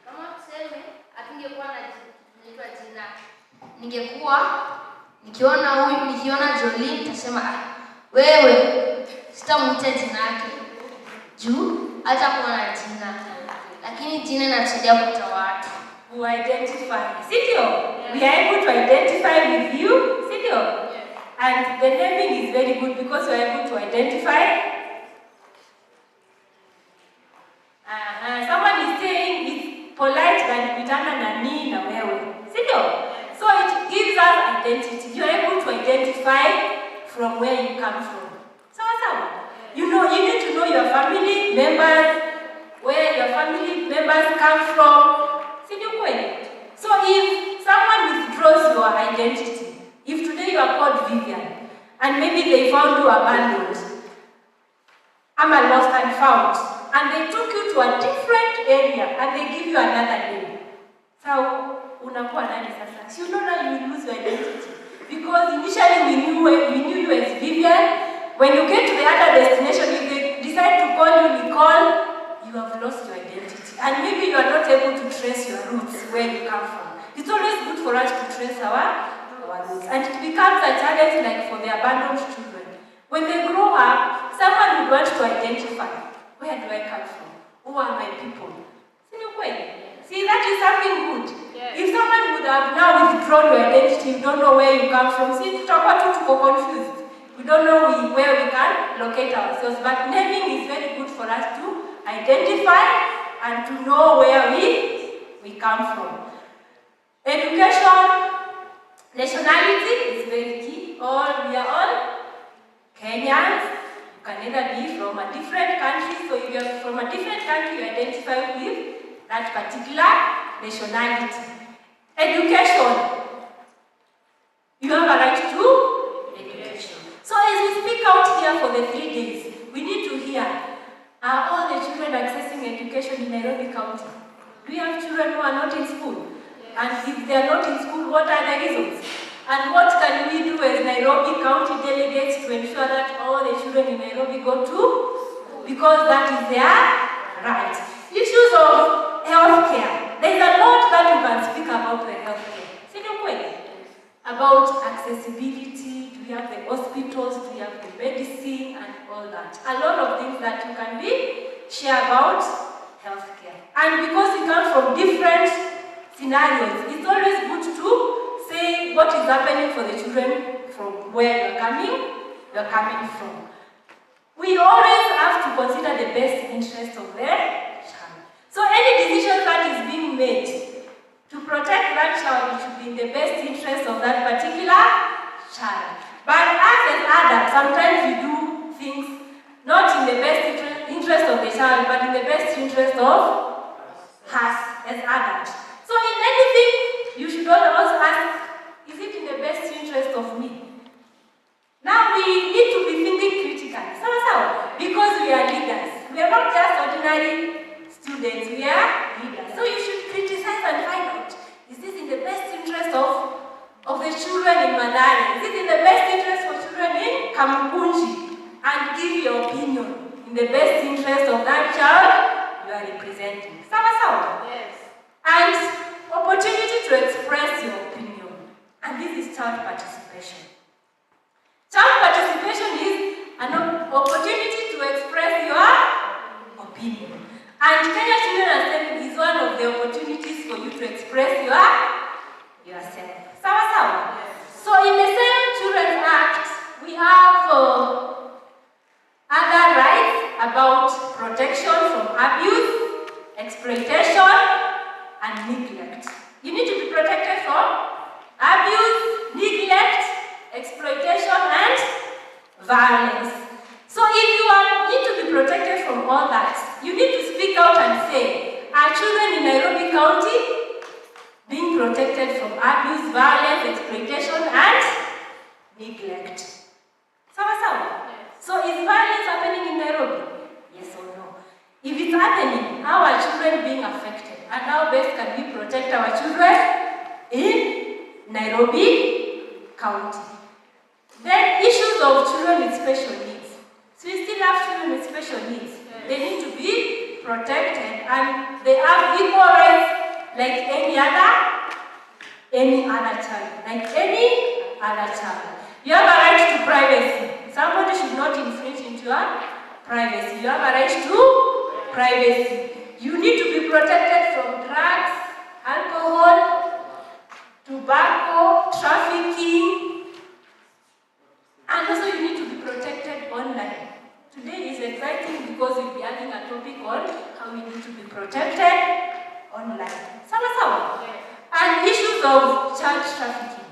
Kama tuseme atungekuwa na jina. Nikiona Jolie nitasema wewe sitamuita jina yake. Juu hata kuwa na jina. Lakini jina inatusaidia kuita watu. Who identify. Sidio? Yeah. We are able to identify with you. Sidio? Yeah. And the naming is very good because we are able to identify. Someone is saying it's polite than kuitana na ni na wewe. Sidio? Yeah. So it gives us identity. You are able to identify from where you come from. So you need to know your family members, where your their family members come from. So if someone withdraws your identity, if today you are called Vivian, and maybe they found you abandoned, I'm a lost and found, and they took you to a different area, and they give you another name. So, unakuwa nani sasa? You know that you will lose your identity. Because initially we knew you as Vivian. When you get to the other destination, if they decide to call you Nicole, you have lost your identity. And maybe you are not able to trace your roots, where you come from. It's always good for us to trace our roots. And it becomes a challenge like for the abandoned children. When they grow up, someone would want to identify, where do I come from? Who are my people? See, that is something good. Yes. If someone would have now withdrawn your identity, you don't know where you come from, see, we confused. We don't know where we can locate ourselves. But naming is very good for us to identify and to know where we come from. Education, nationality is very key. We are all Kenyans. You can either be from a different country. So if you are from a different country, you identify with that particular nationality. Education. You have a right to education. So as we speak out here for the 3 days, we need to hear, are all the children accessing education in Nairobi County? Do we have children who are not in school? Yes. And if they are not in school, what are the reasons? And what can we do as Nairobi County delegates to ensure that all the children in Nairobi go to school? Because that is their right. Issues of healthcare. There is a lot that you can speak about the healthcare. About accessibility, do we have the hospitals, do we have the medicine and all that. A lot of things that you can share about healthcare. And because we come from different scenarios, it's always good to say what is happening for the children from where you're coming from. We always have to consider the best interest of the child. So any decision that is being made to protect that child, it should be in the best interest of that particular child. But as an adult, sometimes we do things not in the best interest of the child, but in the best interest of us as adults. So in anything, you should always ask, is it in the best interest of me? Now we need to be thinking critically. Because we are leaders. We are not just ordinary students, we are leaders. So you should criticize and find out, is this in the best interest of the children in Madari? Is it in the best interest for children in Kamukunji? And give your opinion in the best interest of that child you are representing. Yes. And opportunity to express your opinion. And this is child participation. Child participation is an opportunity to express your opinion. And Kenya Children Assembly is one of the opportunities for you to express yourself. So in the same Children's Act, we have other rights about protection from abuse, exploitation, and neglect. You need to be protected from abuse, neglect, exploitation, and violence. So if you need to be protected from all that, you need to speak out and say, are children in Nairobi County being protected from abuse, violence, exploitation, and neglect? So is violence happening in Nairobi? Yes or no? If it's happening, how are children being affected? And how best can we protect our children in Nairobi County? Then issues of children with special needs. So we still have children with special needs. Yes. They need to be protected and they have equal rights like any other child. You have a right to privacy. Somebody should not infringe into your privacy. You have a right to privacy. You need to be protected from drugs, alcohol, tobacco, trafficking, and also you need to be protected online. Today is exciting because we'll be having a topic on how we need to be protected online. And issues of child trafficking.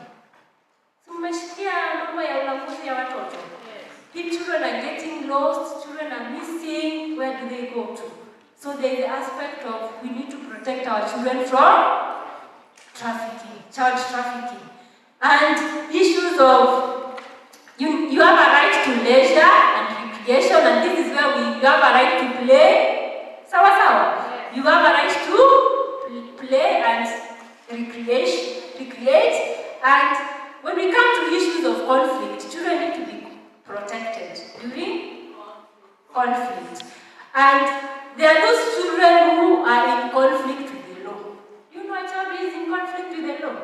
Children are getting lost, children are missing, where do they go to? So there is the aspect of we need to protect our children from trafficking, child trafficking. And issues of, you have a right to leisure and recreation, and this is where you have a right to play. Sawa sawa? You have a right to play and recreate. And when we come to issues of conflict, children need to be protected during conflict. And there are those children who are in conflict with the law. You know a child is in conflict with the law.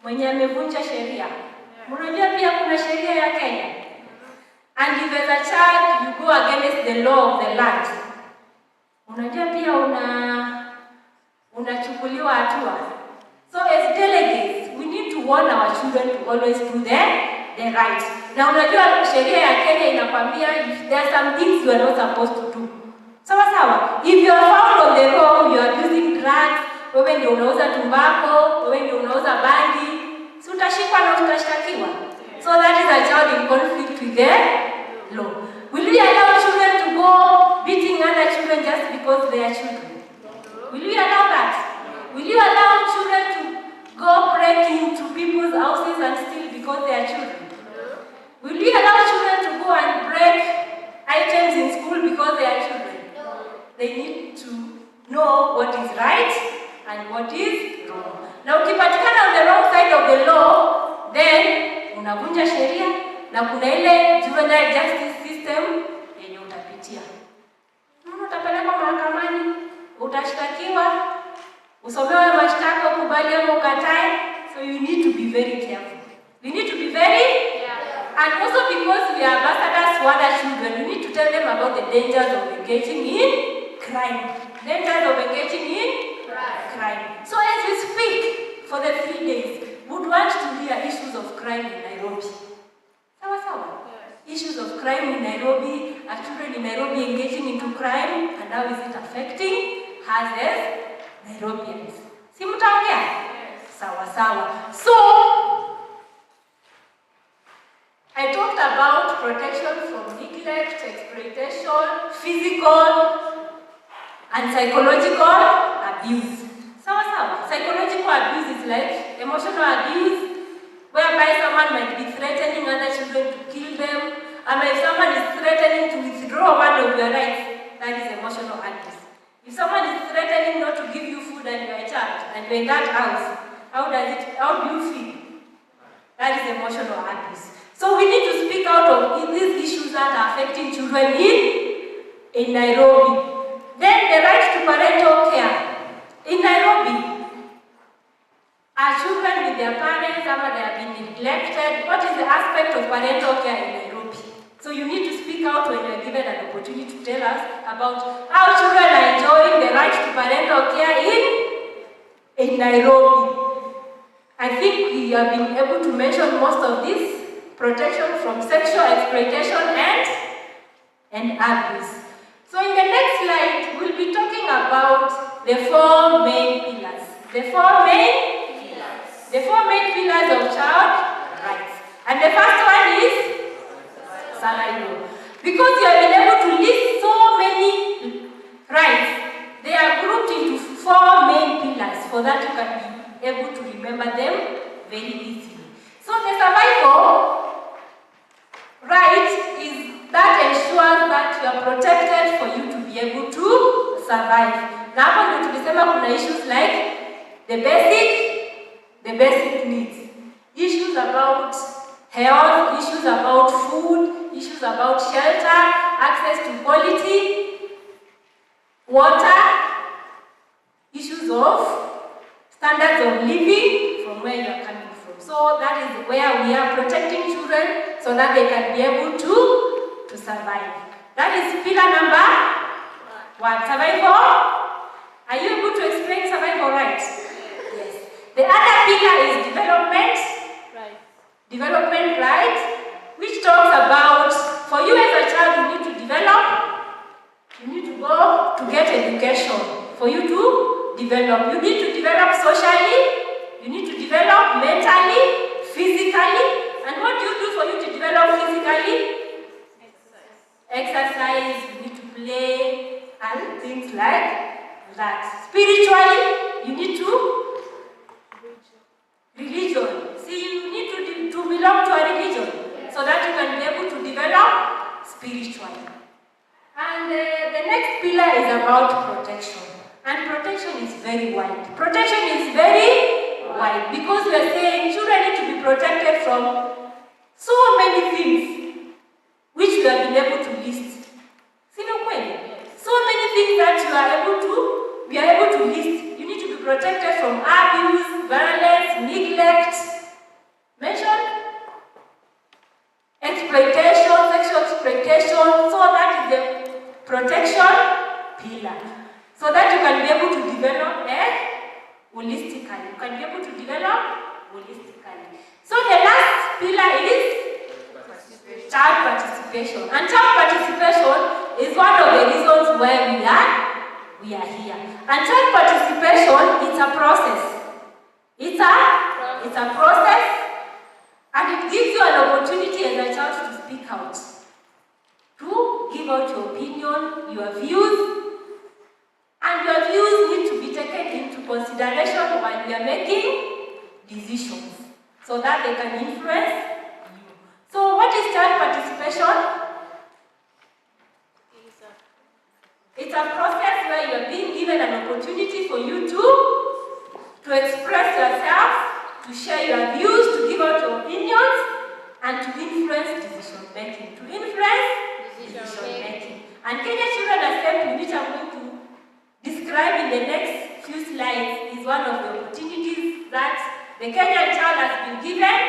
Mwenye amevunja sheria. Unajua pia kuna sheria ya Kenya. And if as a child you go against the law of the land, unajua pia unachukuliwa hatua. So as delegates, we need to warn our children to always do the right. Na unajua sheria ya Kenya inakwambia if there are some things you are not supposed to do. Sawa sawa. If you are found on the road, you are using drugs, wewe ndio unauza tumbako, wewe ndio unauza bangi, si utashikwa na utashtakiwa. So that is a child in conflict with the law. Will we allow children to go beating other children just because they are children? Will we allow that? Will you allow children to go break into people's houses and steal because they are children? Will we allow children to go and break items in school because they are children? They need to know what is right and what is wrong. Now, ukipatikana on the wrong side of the law, then unavunja sheria na kuna ile juvenile justice system yenye utapitia. Utapelekwa mahakamani, utashtakiwa, usomewe mashtaka, ukubali ama ukatae. So you need to be very careful. We need to be very and also because we are ambassadors for other children, we need to tell them about the dangers of engaging in crime. Dangers of engaging in crime. So as we speak for the 3 days, we would want to hear issues of crime in Nairobi. Sawa sawa? Issues of crime in Nairobi, are children in Nairobi engaging into crime, and how is it affecting us as Nairobians? Si mtaongea? Sawa sawa. So, I talked about protection from neglect, exploitation, physical and psychological abuse. Sawa sawa. Psychological abuse is like emotional abuse, whereby someone might be threatening other children to kill them, and if someone is threatening to withdraw one of your rights, that is emotional abuse. If someone is threatening not to give you food and you are a child, and you're in that house, how do you feel? That is emotional abuse. So we need to speak out of these issues that are affecting children in Nairobi. Then the right to parental care. In Nairobi, are children with their parents, some they have been neglected? What is the aspect of parental care in Nairobi? So you need to speak out when you are given an opportunity to tell us about how children are enjoying the right to parental care in Nairobi. I think we have been able to mention most of this. Protection from sexual exploitation and abuse. So in the next slide, we'll be talking about the 4 main pillars. The 4 main pillars of child rights. And the first one is survival. Because you have been able to list so many rights, they are grouped into 4 main pillars for that you can be able to remember them very easily. So the survival right is that ensures that you are protected for you to be able to survive. Na hapo ndio tulisema kuna issues like the basic needs. Issues about health, issues about food, issues about shelter, access to quality water, issues of standards of living from where you are coming from. So that is where we are protecting children so that they can be able to survive. That is pillar number 1. Survival. Are you able to explain survival rights? Yes. The other pillar is development. Right. Development rights, which talks about, for you as a child, you need to develop. You need to go to get education. For you to develop. You need to develop socially. You need to develop mentally, physically. And what do you do for you to develop physically? Exercise. You need to play. and things like that. Spiritually, you need to religion. See, you need to belong to a religion so that you can be able to develop spiritually. And the next pillar is about protection. And protection is very wide. Protection is very wide because we are saying children need to be protected from so many things which we have been able to list. See no point? So many things that we are able to list. You need to be protected from abuse, violence, neglect, mention exploitation, sexual exploitation. So that is the protection pillar. So that you can be able to develop holistically. You can be able to develop holistically. So the last pillar is child participation. And child participation is one of the reasons why we are here. And child participation, it's a process. It's a process, and it gives you an opportunity as a child to speak out, to give out your opinion, your views, and your views need to be taken into consideration while we are making decisions, so that they can influence you. So what is child participation? It's a process where you are being given an opportunity for you to express yourself, to share your views, to give out your opinions, and to influence decision making. And Kenya Children Assembly, which I'm going to describe in the next few slides, is one of the opportunities that the Kenyan child has been given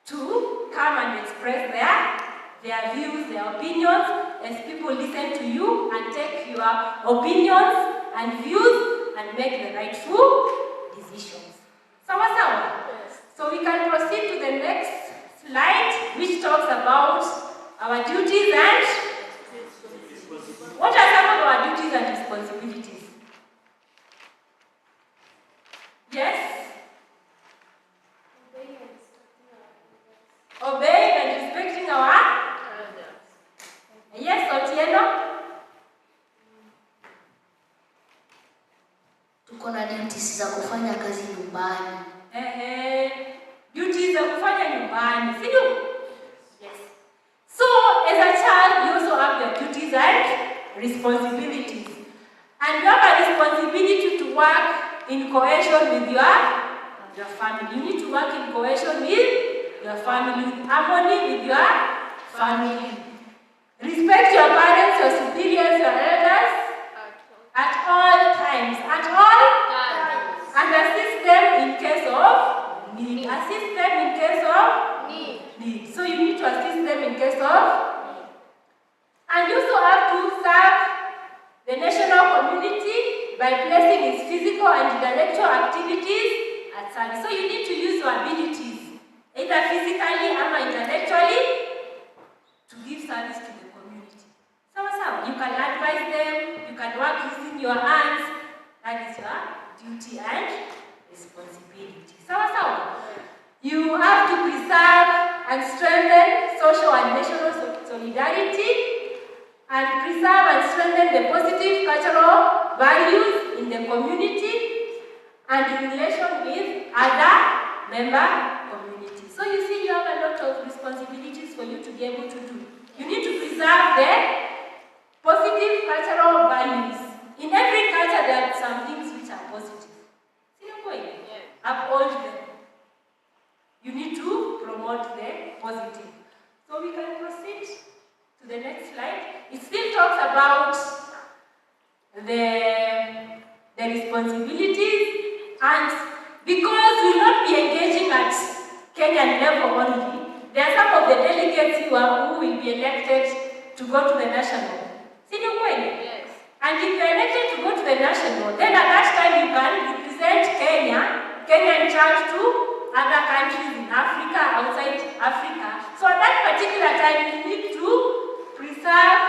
to come and express their views, their opinions, as people listen to you and take your opinions and views and make the rightful decisions. Sawa? So we can proceed to the next slide, which talks about our duties and what are some of our duties and responsibilities? Yes? Obeying and respecting our elders. Yes, Otieno? Tuko na duties za kufanya kazi nyumbani. Duties za kufanya nyumbani, si ndio? Yes. So, as a child, you also have your duties and responsibilities. And you have a responsibility to work in cohesion with your family. You need to work in cohesion with your family, harmony with your family. Respect your parents, your superiors, your elders at all times. And assist them in case of need. Assist them in case of need. So you need to assist them in case of need. And you also have to serve the national community by placing its physical and intellectual activities at service. So you need to use your abilities, either physically or intellectually, to give service to the community. So you can advise them, you can work using your hands. That is your duty and responsibility. So you have to preserve and strengthen social and national solidarity, and preserve and strengthen the positive cultural values in the community and in relation with other member communities. So you see, you have a lot of responsibilities for you to be able to do. You need to preserve the positive cultural values. In every culture, there are some things which are positive. See the point? Uphold them. You need to promote the positive. So we can proceed to the next slide. It still talks about the responsibilities, and because we will not be engaging at Kenyan level only, there are some of the delegates who will be elected to go to the national. See the point? Yes. And if you are elected to go to the national, then at that time you can represent Kenyan child to other countries in Africa, outside Africa. So at that particular time, you need to preserve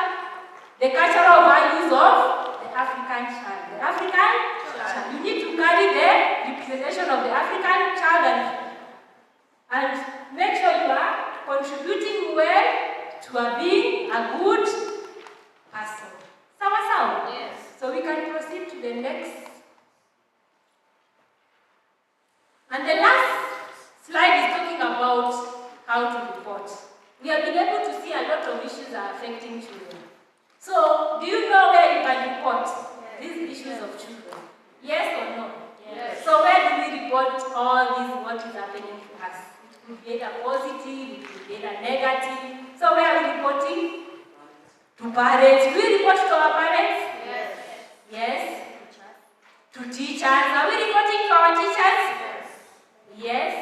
the cultural values of the African child. You need to carry the representation of the African child and make sure you are contributing well to being a good person. Sawa. sawa? Yes. So we can proceed to the next. And the last slide is talking about how to report. We have been able to see a lot of issues are affecting children. So, do you know where you can report these issues of children? Yes or no? Yes. So where do we report all this, what is happening to us? It could be either positive, it could be either negative. So where are we reporting? To parents. Do we report to our parents? Yes. Yes. To teachers. Are we reporting to our teachers? Yes.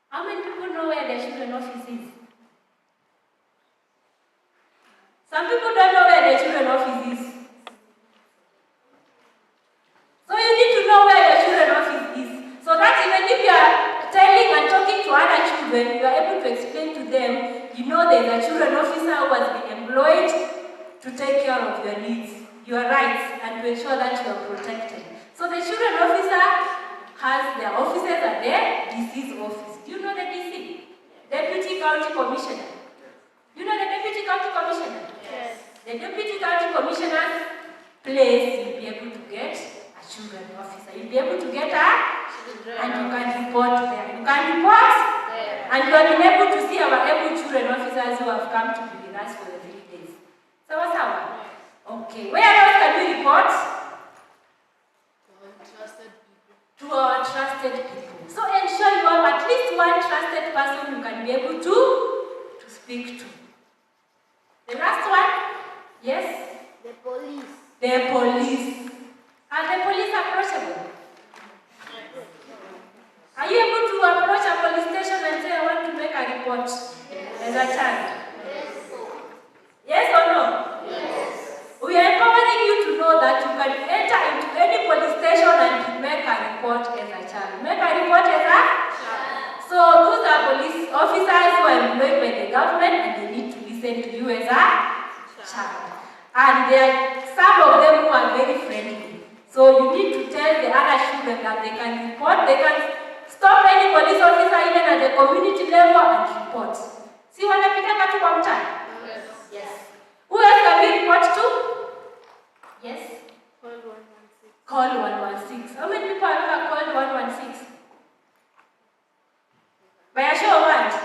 How many people know where the children office is? Some people don't know where the children office is. So you need to know where your children office is. So that even if you are telling and talking to other children, you are able to explain to them, you know there's a children officer who has been employed to take care of your needs, your rights, and to ensure that you are protected. So the children officer has their offices at their DC's office. Do you know the DC? Deputy County Commissioner. Do you know the Deputy County Commissioner? Yes. The Deputy County Commissioner's place, you'll be able to get a children officer. You'll be able to get a children, and you can report there. You can report, and you have been able to see our able children officers who have come to be with us for the 3 days. So what's our? Okay. Where else can we report? To our trusted people. So ensure you have at least one trusted person you can be able to speak to. The last one? Yes? The police. The police. Are the police approachable? Are you able to approach a police station and say, I want to make a report as a child? Yes or no? Yes. We are empowering you to know that you can enter into any police station and make a report as a child. Make a report as a child. So those are police officers who are employed by the government and they need to listen to you as a child. And there are some of them who are very friendly. So you need to tell the other children that they can report, they can stop any police officer even at the community level and report. See what I mean? Yes. Yes. Who else can we report to? Yes? Call 116. Call 116. How many people have ever called 116? By a show of hands.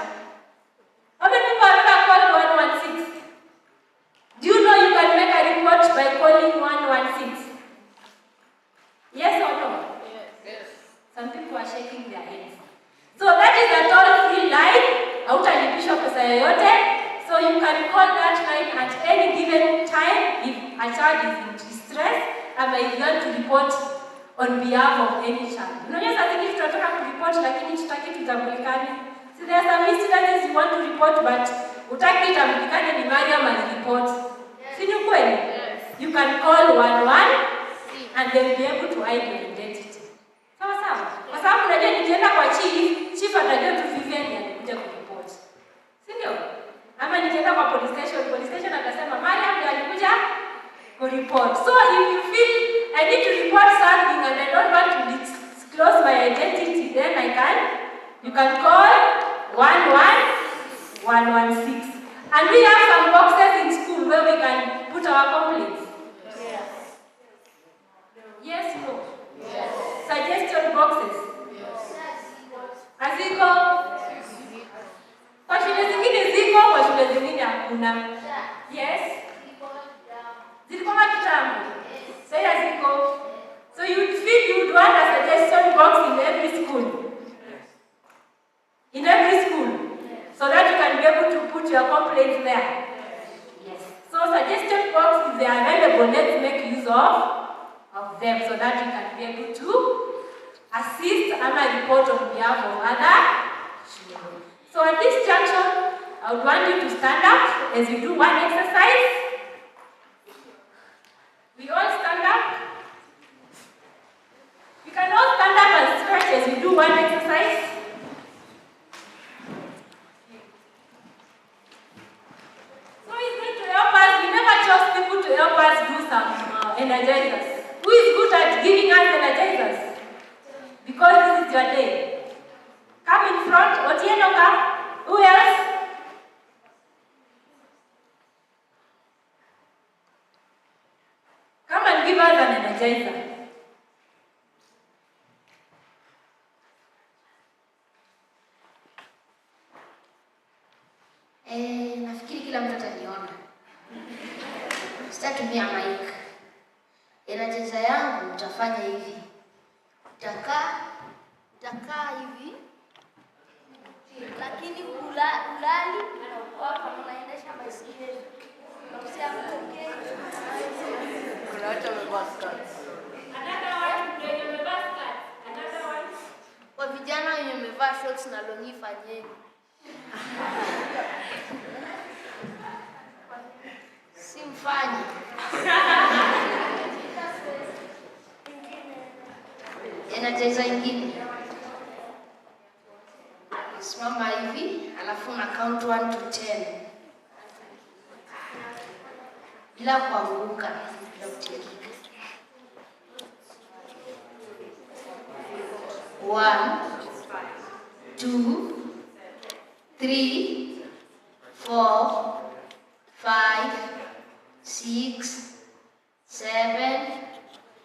How many people have ever called 116? Do you know you can make a report by calling 116? Yes or no? Yes. Some people are shaking their heads. So that is a toll-free line. Hautalipishwa pesa yoyote. So you can call that line at any given time if a child is in distress and if you want to report on behalf of any child. Unajua sasa hivi tunataka kureport lakini tutaki tutambulikane. So there are some incidents you want to report but utaki itambulikane ni Mariam alireport. Si ni kweli? You can call 116 and they will be able to hide your identity. Sawa sawa? Kwa sababu unajua nikienda kwa chief atajua tu Vivian alikuja kureport. Si ndio? Ama nikienda kwa police station atasema Mariam ndiye alikuja kureport. So if you feel I need to report something and I don't want to disclose my identity, then you can call 116. And we have some boxes in school where we can put our complaints. Yes. Yes, no. Yes. Suggestion boxes. Yes. Aziko. Kwa shule zingine ziko, kwa shule zingine hakuna. Yes. Zilikuwa kitambo. Sasa ziko. So you feel you would want a suggestion box in every school. In every school. So that you can be able to put your complaints there. Yes. So suggestion box, if they are available, let's make use of them so that you can be able to assist and report on behalf of other children. So at this junction, I would want you to stand up as we do one exercise. We all stand up. You can all stand up and stretch as we do one exercise. So it's going to help us. We never chose people to help us do some energizers. Who is good at giving us energizers? Because this is your day. Come in front. Otieno, come. Who else? give us an energizer? Nafikiri kila mtu ataniona. Sitatumia mic. Energizer yangu utafanya hivi. Utakaa hivi. Lakini ulali kama unaendesha baiskeli. Usiamke. Kuna watu wamevaa skirts. Kwa vijana wenye wamevaa shorts na longi fanyeni. Simfanye. Energizer ingine. Simama hivi, alafu na count 1 to 10. Bila kuanguka, bila kutikika. 1, 2, 3, 4, 5, 6, 7,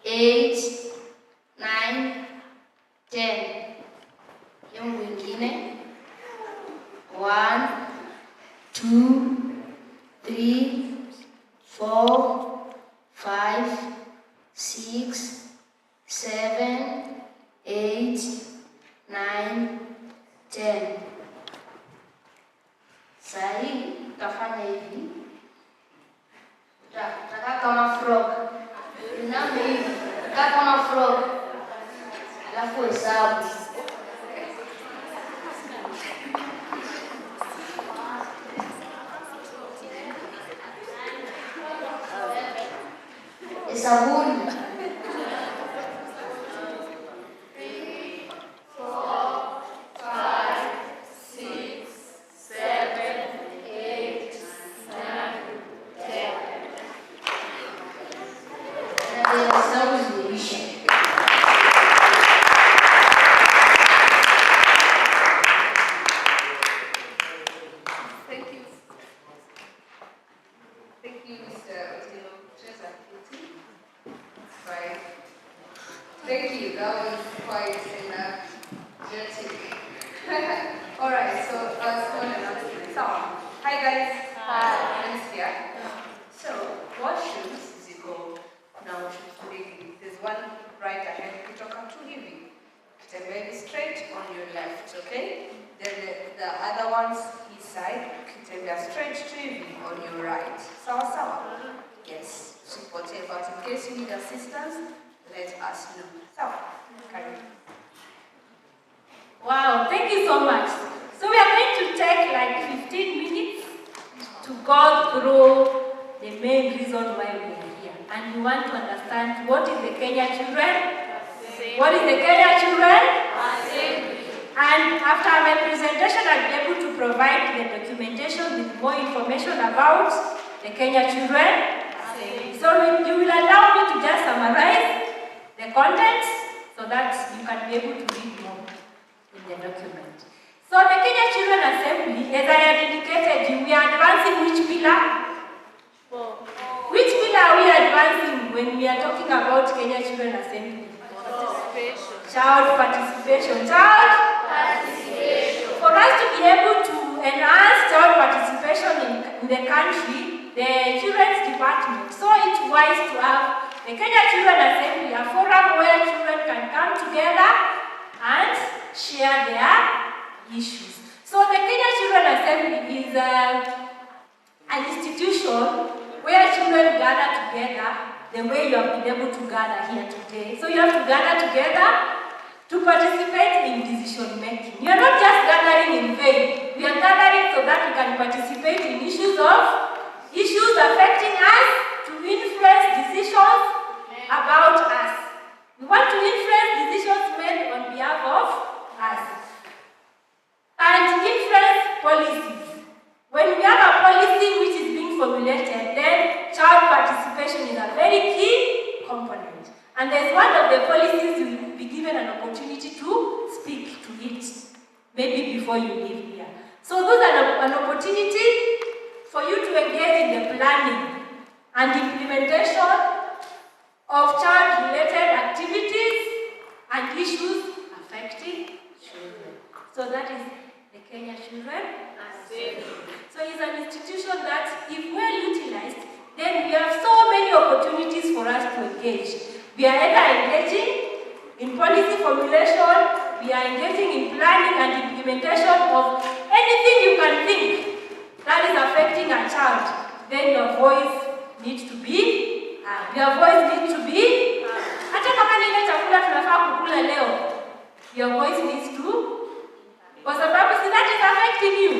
8, 9, 10. Hiyo mwingine. 1, 2, 3, 4, 5, 6, 7, 8, 9, 10. Sahi utafanya hivi. Utakaa kama frog. Iname hivi. Utakaa kama frog. Alafu hesabu. Hesabuni. 3, 4, 5, 6, 7, 8, 9, 10. Na hesabu zimeisha. Thank you, Mr. Otilo. Right. Thank you. That was quite energetic. All right. So one announcement. So, hi guys. Hi. Alicia. So, what shoes is it called? Now, shoes. There's one right ahead. Kutoka tu hivi. Kitembea straight on your left. Okay. Then the other ones his side. Kitembea straight to hivi on your right. Sawa sawa. Yes. Support it, but in case you need assistance, let us know. So, Karen. Wow, thank you so much. So we are going to take like 15 minutes to go through the main reason why we are here. And you want to understand what is the Kenya children? What is the Kenya children? And after my presentation, I'll be able to provide the documentation with more information about the Kenya children. So you will allow me to just summarize the contents so that you can be able to read more in the document. So the Kenya Children Assembly, as I had indicated you, we are advancing which pillar? Which pillar are we advancing when we are talking about Kenya Children Assembly? Participation. Child participation. Child participation. For us to be able to enhance child participation in the country, the Children's Department saw it wise to have the Kenya Children Assembly, a forum where children can come together and share their issues. So the Kenya Children Assembly is an institution where children gather together the way you have been able to gather here today. So you have to gather together to participate in decision making. You are not just gathering in vain. We are gathering so that we can participate in issues affecting us, to influence decisions about us. We want to influence decisions made on behalf of us. And influence policies. When we have a policy which is being formulated, then child participation is a very key component. And there's one of the policies you will be given an opportunity to speak to it, maybe before you leave here. So those are an opportunity for you to engage in the planning and implementation of child-related activities and issues affecting children. So that is the Kenya Children Assembly. So it's an institution that, if well utilized, then we have so many opportunities for us to engage. We are either engaging in policy formulation, we are engaging in planning and implementation of anything you can think that is affecting a child. Then your voice needs to be, hata kama ni ile chakula tunafaa kukula leo, your voice needs to, kwa sababu si that is affecting you.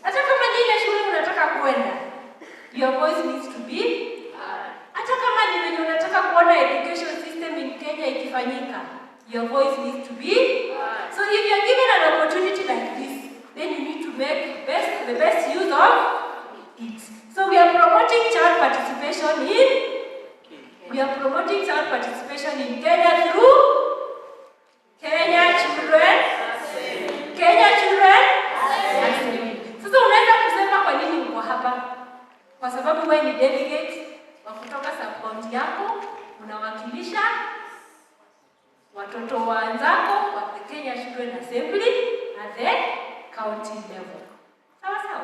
Hata kama ni ile shule unataka kuenda, your voice needs to be, hata kama ni venye unataka kuona education system in Kenya ikifanyika, your voice needs to be. So if you are given an opportunity like this, then you need to make the best use of it. So we are promoting child participation in Kenya through Kenya Children Assembly. Sasa unaweza kusema kwa nini uko hapa? Kwa sababu wewe ni delegate wa kutoka sub-county yako, unawakilisha watoto wenzako wa the Kenya Children Assembly at the county level. Sawa?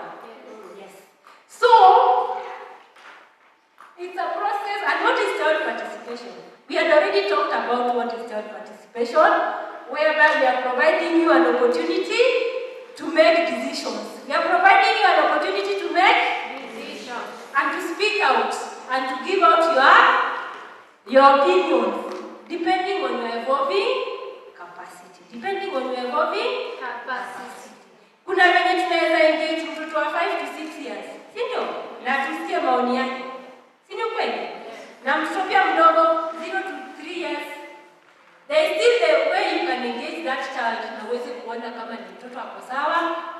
Yes. So, it's a process. And what is child participation? We had already talked about what is child participation, whereby we are providing you an opportunity to make decisions. We are providing you an opportunity to make decisions and to speak out and to give out your opinions, depending on your evolving capacity. Kuna wenye tunaweza engage mtoto wa 5 to 6 years, si ndio? Na tusikie maoni yake. Si ndio kweli? Na mtoto pia mdogo 0 to 3 years. There is still the way you can engage that child na uweze kuona kama ni mtoto ako sawa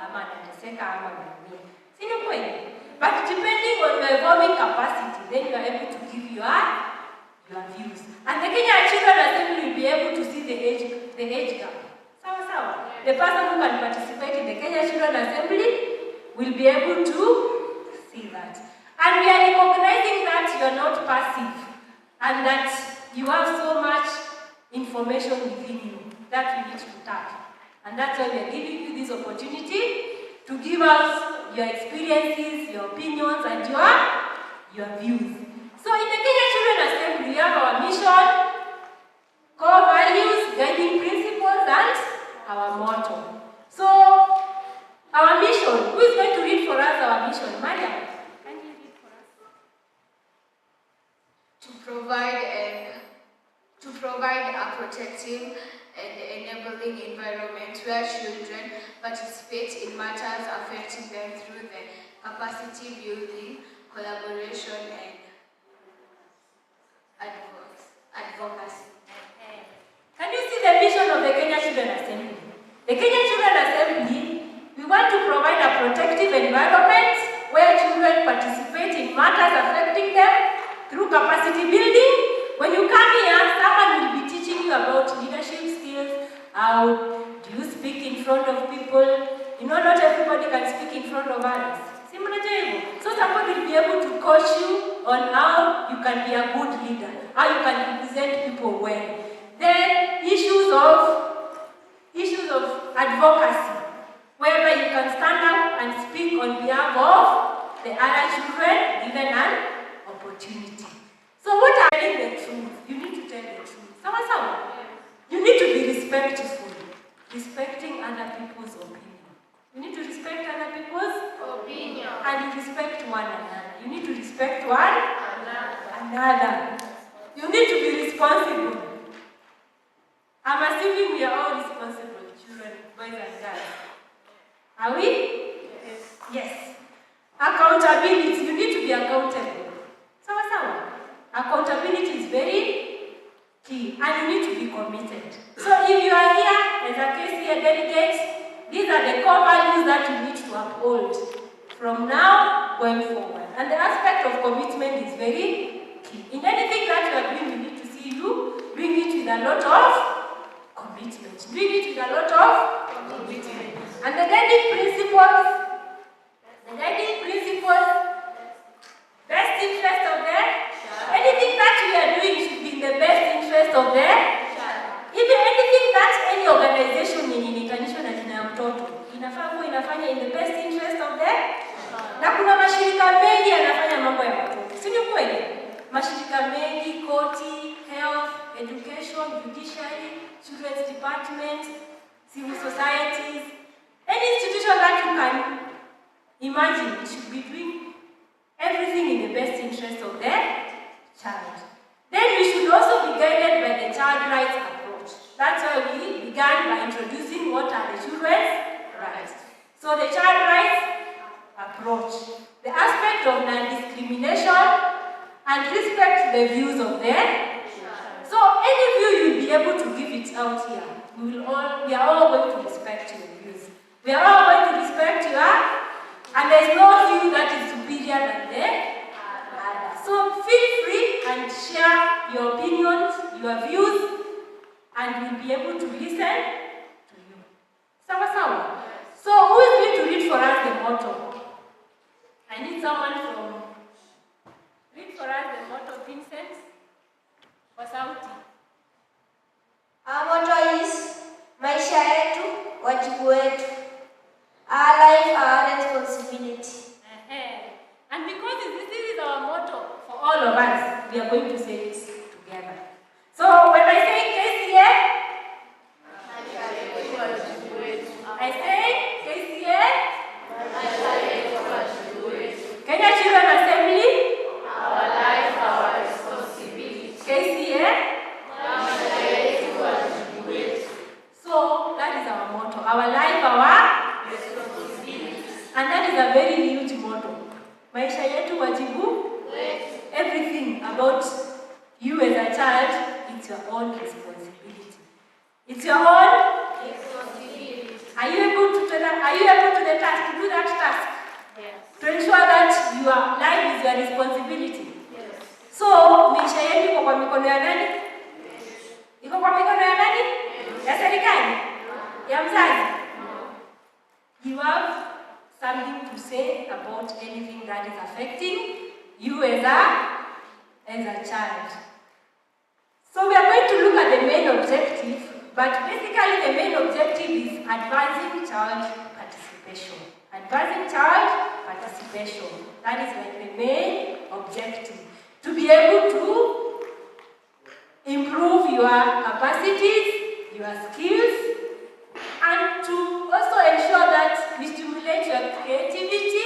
ama anateseka ama anaumia. Si ndio kweli? But depending on your evolving capacity, then you are able to give your views. And the Kenya Children Assembly will be able to see the age gap. Sawa. The person who can participate in the Kenya Children Assembly will be able to see that. And we are recognizing that you are not passive and that you have so much information within you that we need to tap. And that's why we are giving you this opportunity to give us your experiences, your opinions, and your views. So in the Kenya Children Assembly, we have our mission, core values, guiding principles, and our motto. So, our mission, who is going to read for us our mission? Maria, can you read for us? To provide a protective and enabling environment where children participate in matters affecting them through the capacity building, collaboration, and advocacy. Can you see the mission of the Kenya Children Assembly? The Kenya Children Assembly, we want to provide a protective environment where children participate in matters affecting them through capacity building. When you come here, someone will be teaching you about leadership skills, how do you speak in front of people. You know, not everybody can speak in front of others. So somebody will be able to coach you on how you can be a good leader, how you can represent people well. Then issues of advocacy, whereby you can stand up and speak on behalf of the other children given an opportunity. So what are telling the truth? You need to tell the truth. You need to be respectful, respecting other people's opinion. You need to respect other people's opinion. And you respect one another. You need to respect one another. You need to be responsible. I'm assuming we are all responsible children, boys and girls. Are we? Yes. Accountability. You need to be accountable. Accountability is very key, and you need to be committed. So if you are here as a KCA delegate, these are the core values that you need to uphold from now going forward. And the aspect of commitment is very key. In anything that you are doing, we need to see you doing it with a lot of commitment. And the guiding principles, best interest of them, anything that we are doing should be of the even anything that any organization inaitishwa na jina ya mtoto inafaa kuwa inafanya in the best interest of the na kuna mashirika mengi yanafanya mambo ya watoto. Si ni kweli? Mashirika mengi, koti, health, education, judiciary, children's department, civil societies, any institution that you can imagine should be doing everything in the best interest of the child. Then we should also be guided by the child rights approach. That's why we began by introducing what are the children's rights. So the child rights approach, the aspect of non-discrimination and respect the views of the child. So any view you'll be able to give it out here. We are all going to respect your views. We are all going to respect your, and there is no view that is superior than the other. So feel free and share your opinions, your views, and we'll be able to listen to you. Sawa sawa? So who is going to read for us the motto? I need someone from read for us the motto, Vincent or Sauti. Our motto is maisha yetu, wajibu wetu. Our life, our responsibility. And because this is our motto for all of us, we are going to say it together. So when I say KCA, I say KCA, Kenya Children Assembly, our life, our responsibility. KCA, so that is our motto. Our life, our responsibility. And that is a very huge motto. Maisha yetu wajibu. Everything about you as a child, it's your own responsibility. It's your own responsibility. Are you able to do the task, to do that task? Yes. To ensure that your life is your responsibility. Yes. So, maisha yetu iko kwa mikono ya nani? Iko kwa mikono ya nani? Ya serikali? Ya mzazi? You have something to say about anything that is affecting you as a child. So we are going to look at the main objective, but basically the main objective is advancing child participation. Advancing child participation. That is like the main objective. To be able to improve your capacities, your skills, and to also ensure that we stimulate your creativity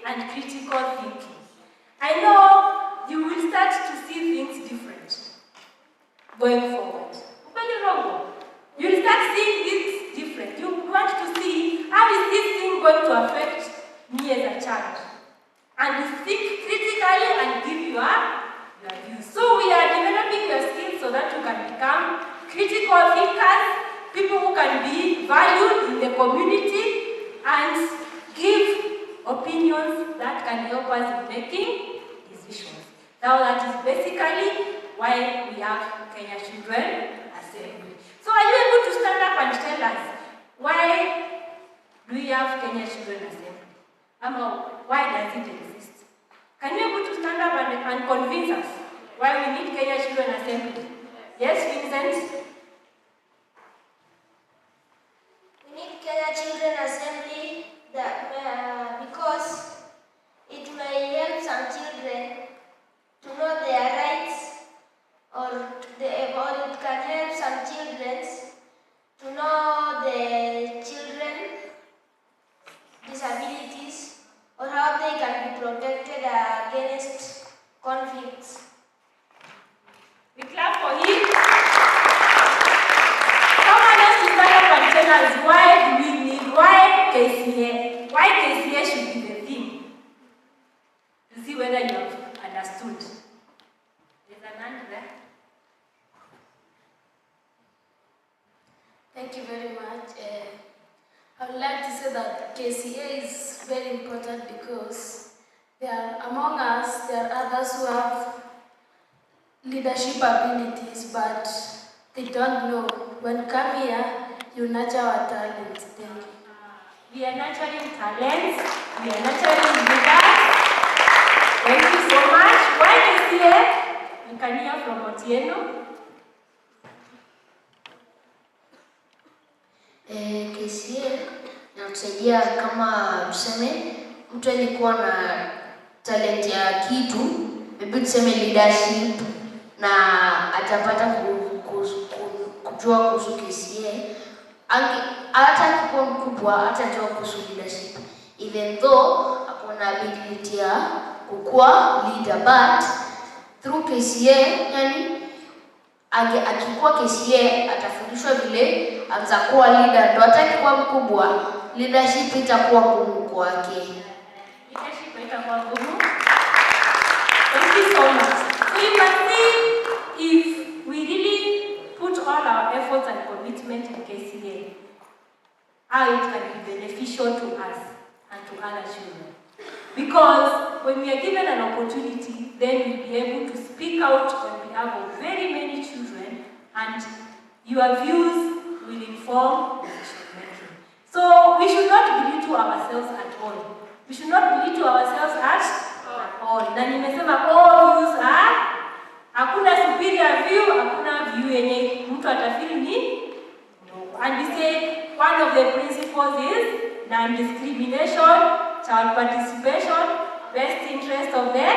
and critical thinking. I know you will start to see things different going forward. You will start seeing things different. You want to see how is this thing going to affect me as a child. And you think critically and give your views. So we are developing your skills so that you can become critical thinkers, people who can be valued in the community and give opinions that can help us in making decisions. Now that is basically why we have Kenya Children Assembly. So are you able to stand up and tell us why do we have Kenya Children Assembly? Why does it exist? Can you able to stand up and convince us why we need Kenya Children Assembly? Yes, Vincent? We need Kenya Children Assembly because it may help some children to know their rights, or it can help some children to know the children's disabilities, or how they can be protected against conflicts. We clap for him. Someone else to stand up and tell us why KCA? Why KCA should be the theme? To see whether you have understood. There's an hand there. Thank you very much. I would like to say that KCA is very important because among us, there are others who have leadership abilities, but they don't know. When come here, you nurture our talents. Thank you. We are nurturing talents. We are nurturing leaders. Thank you so much. Why KCA? You can hear from Otieno. KCA inatusaidia kama tuseme mtu alikuwa na talent ya kitu, maybe tuseme leadership, na atapata kujua kuhusu KCA. Hata akikuwa mkubwa atajua kuhusu leadership, even though akona ability ya kukuwa leader, but through KCA, yani akikuwa KCA atafundishwa vile atakuwa leader, ndo hata akikuwa mkubwa leadership itakuwa ngumu kwake. Leadership itakuwa ngumu. Thank you so much. So you can see if we really put all our efforts and commitment in KCA, how it can be beneficial to us and to other children. Because when we are given an opportunity, then we'll be able to speak out on behalf of very many children, and your views will inform decision making. So we should not belittle ourselves at all. We should not belittle ourselves at all. Na nimesema all views are, hakuna superior view, hakuna view yenye mtu atafeel ni no. And we say one of the principles is non-discrimination, child participation, best interest of the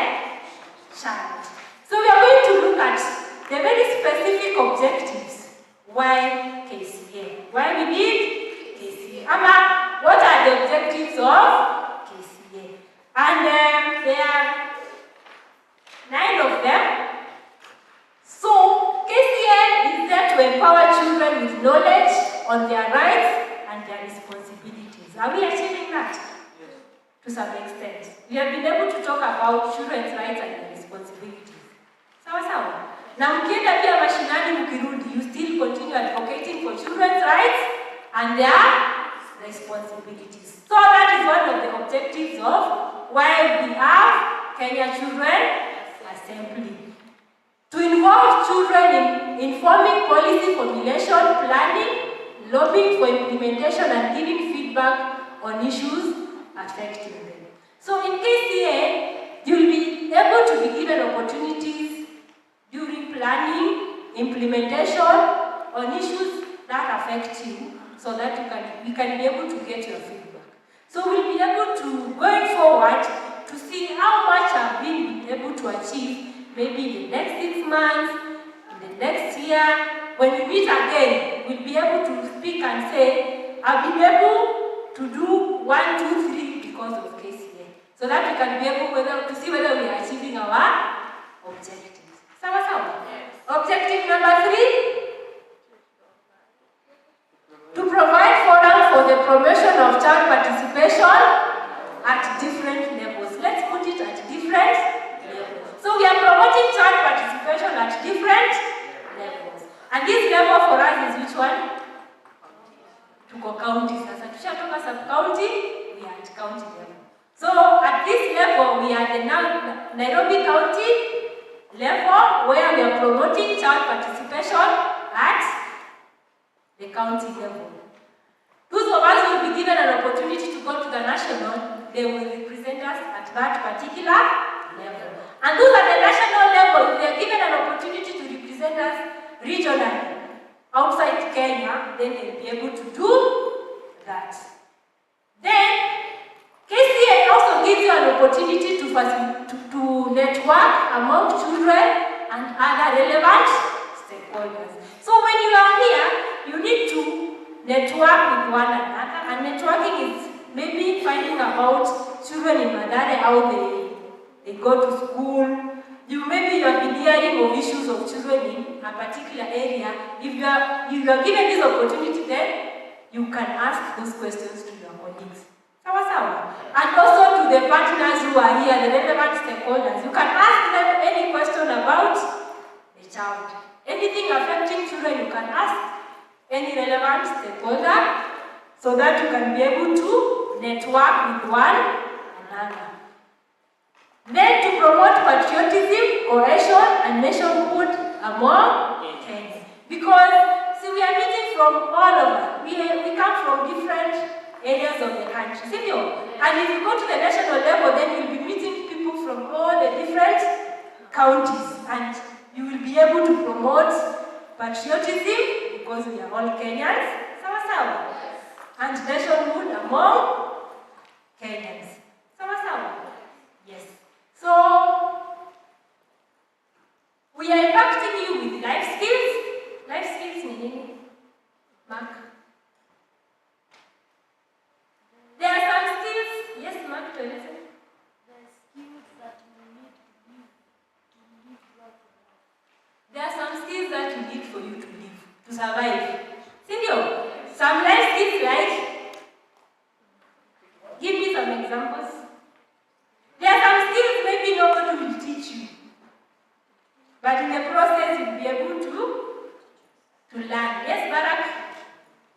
child. So we are going to look at the very specific objectives. Why KCA? Why we need KCA? Ama, what are the objectives of KCA? And there are 9 of them. So KCA is there to empower children with knowledge on their rights and their responsibilities. Are we achieving that? Yes. To some extent. We have been able to talk about children's rights and their responsibilities. Sawa sawa. Na mkienda pia mashinani mkirudi, you still continue advocating for children's rights and their responsibilities. So that is one of the objectives of why we have Kenya Children Assembly. To involve children in informing policy formulation, planning, lobbying for implementation, and giving feedback on issues affecting them. So in KCA, you will be able to be given opportunities during planning, implementation on issues that affect you, so that we can be able to get your feedback. So we'll be able to, going forward, to see how much I've been able to achieve, maybe in the next 6 months, in the next year. When we meet again, we'll be able to speak and say, I've been able to do 1, 2, 3 because of KCA. So that we can be able to see whether we are achieving our objectives. Sawa sawa? Yes. Objective number 3, to provide forum for the promotion of child participation at different levels. Let's put it at different levels. So we are promoting child participation at different levels. And this level for us is which one? Tuko county. Sasa tushatoka sub-county, we are at county level. So at this level, we are the Nairobi County level, where we are promoting child participation at the county level. Those of us who will be given an opportunity to go to the national, they will represent us at that particular level. And those at the national level, if they are given an opportunity to represent us regionally outside Kenya, then they'll be able to do that. Then, KCA also gives you an opportunity to network among children and other relevant stakeholders. So when you are here, you need to network with one another, and networking is maybe finding about children in Mathare, how they go to school. Maybe you have been hearing of issues of children in a particular area. If you are given this opportunity, then you can ask those questions to your colleagues. Sawa sawa. And also to the partners who are here, the relevant stakeholders. You can ask them any question about the child. Anything affecting children, you can ask any relevant stakeholder, so that you can be able to network with one another. Then to promote patriotism, cohesion, and nationhood among Kenyans. Because, see, we are meeting from all over. We come from different areas of the country. See, and if you go to the national level, then you'll be meeting people from all the different counties. And you will be able to promote patriotism, because we are all Kenyans. Sawa sawa. and nationhood among Kenyans. Sawa? Yes. So, we are impacting you with life skills. Life skills ni nini? Mark. There are some skills. Yes, Mark, to listen. There are some skills that you need for you to live, to survive. Sindio? Some life skills like, give me some examples. There are some skills maybe nobody will teach you, but in the process you'll be able to learn. Yes, Barak?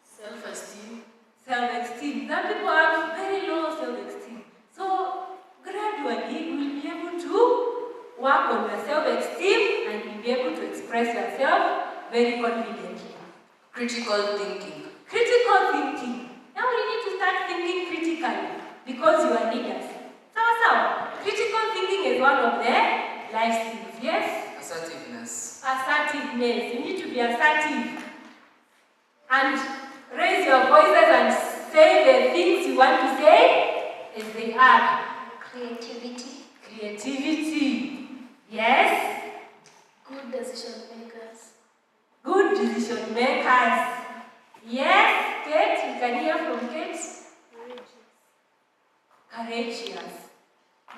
Self-esteem. Self-esteem. Some people have very low self-esteem. So gradually you will be able to work on your self-esteem and you'll be able to express yourself very confidently. Critical thinking. Critical thinking. Now you need to start thinking critically because you are leaders. Sawa. Critical thinking is one of the life skills. Yes? Assertiveness. Assertiveness. You need to be assertive. And raise your voices and say the things you want to say as they are. Creativity. Creativity. Yes? Good decision makers. Good decision makers. Yes, Kate, you can hear from Kate. Courageous.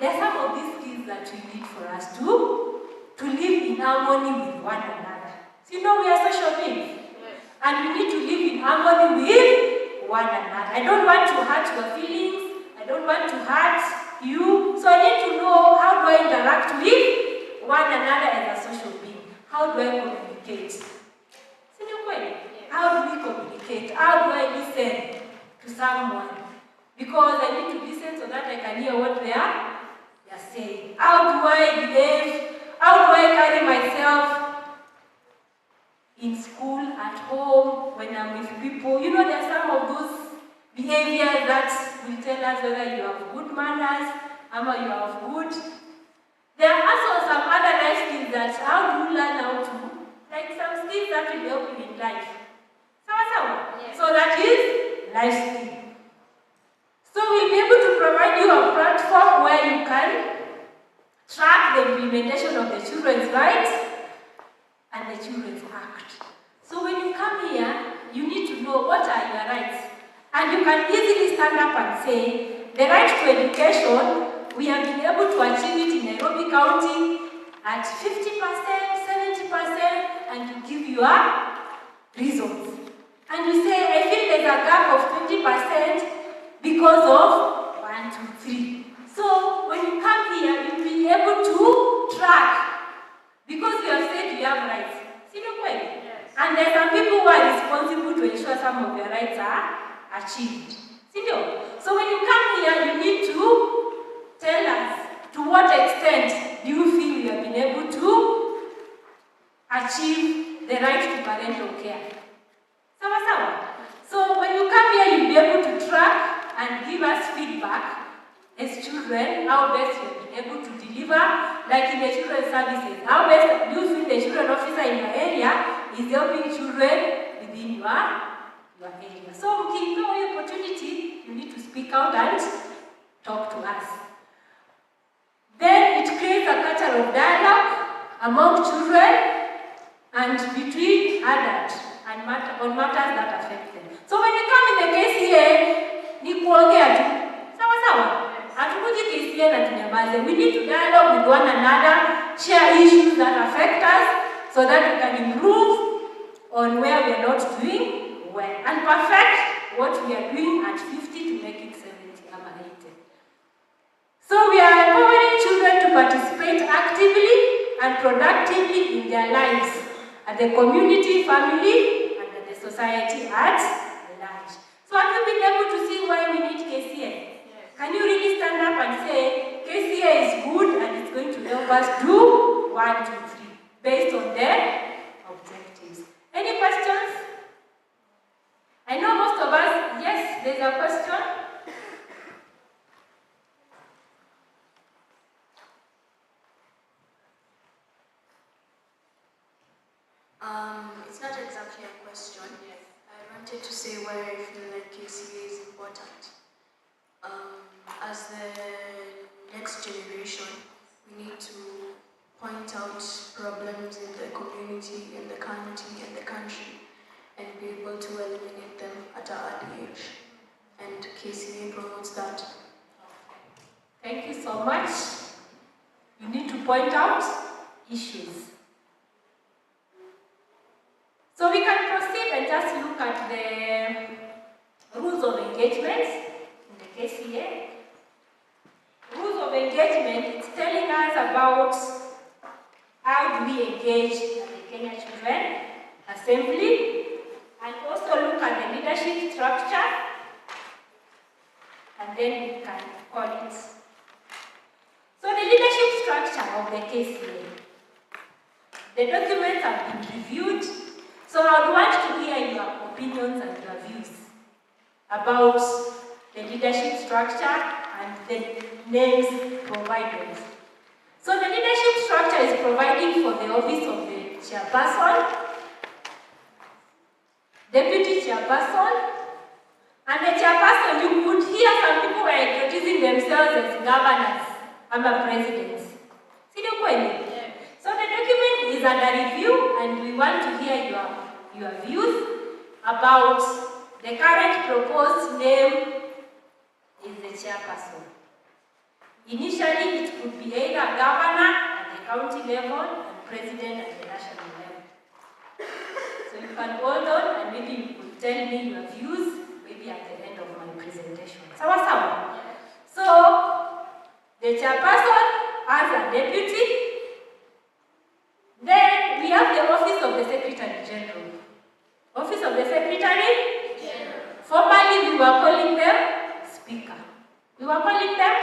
There are some of these skills that we need for us to live in harmony with one another. So you know we are social beings. And we need to live in harmony with one another. I don't want to hurt your feelings. I don't want to hurt you. So I need to know, how do I interact with one another as a social being? How do I communicate? How do we communicate? How do I listen to someone? Because I need to listen so that I can hear what they are saying. How do I behave? How do I carry myself in school, at home, when I'm with people? You know, there are some of those behaviors that will tell us whether you have good manners or you have good. There are also some other life skills that how do you learn how to, like some skills that will help you in life. Yes. So that is life skill. So we'll be able to provide you a platform where you can track the implementation of the children's rights and the children's act. So when you come here, you need to know what are your rights. And you can easily stand up and say, the right to education, we have been able to achieve it in Nairobi County at 50%, 70%, and you give your reasons. And you say, I feel there's a gap of 20% because of 1, 2, 3. So when you come here, you'll be able to track because you have said you have rights. See the point? Yes. And there are some people who are responsible to ensure some of their rights are achieved. See the? So when you come here, you need to tell us to what extent do you feel you have been able to achieve the right to parental care. So when you come here, you'll be able to track and give us feedback as children, how best you've been able to deliver, like in the children's services. How best do you feel the children officer in your area is helping children within your area. So if you have the opportunity, you need to speak out and talk to us. Then it creates a culture of dialogue among children and between adults and on matters that affect them. So when you come in the KCA, ni kuongea tu. Sawa. Hatukuji KCA na tunyamaze. We need to dialogue with one another, share issues that affect us so that we can improve on where we are not doing well and perfect what we are doing at 50 to make it 70 or 80. So we are empowering children to participate actively and productively in their lives at the community, family, and at the society at large. So have you been able to see why we need KCA? Yes. Can you really stand up and say, KCA is good and it's going to help us do 1, 2, 3 based on their objectives? Any questions? I know most of us, yes, there's a question. It's not exactly a question. Yes. I wanted to say why I feel like KCA is important. As the next generation, we need to point out problems in the community, in the county, and the country, and be able to eliminate them at an early age. And KCA promotes that. Thank you so much. You need to point out issues. So we can proceed and just look at the rules of engagement in the KCA. Rules of engagement, it's telling us about how do we engage the Kenya Children Assembly, and also look at the leadership structure, and then we can call it. So the leadership structure of the KCA. The documents have been reviewed, so I would want to hear your opinions and your views about the leadership structure and the names provided. So the leadership structure is providing for the office of the chairperson, deputy chairperson, and the chairperson. You could hear some people were introducing themselves as governors and presidents. So the document is under review, and we want to hear your views about the current proposed name is the chairperson. Initially, it could be either governor at the county level and president at the national level. So you can hold on and maybe you could tell me your views maybe at the end of my presentation. Sawa. So the chairperson has a deputy. Then we have the office of the Secretary General. Office of the Secretary General. Formerly we were calling them Speaker. We were calling them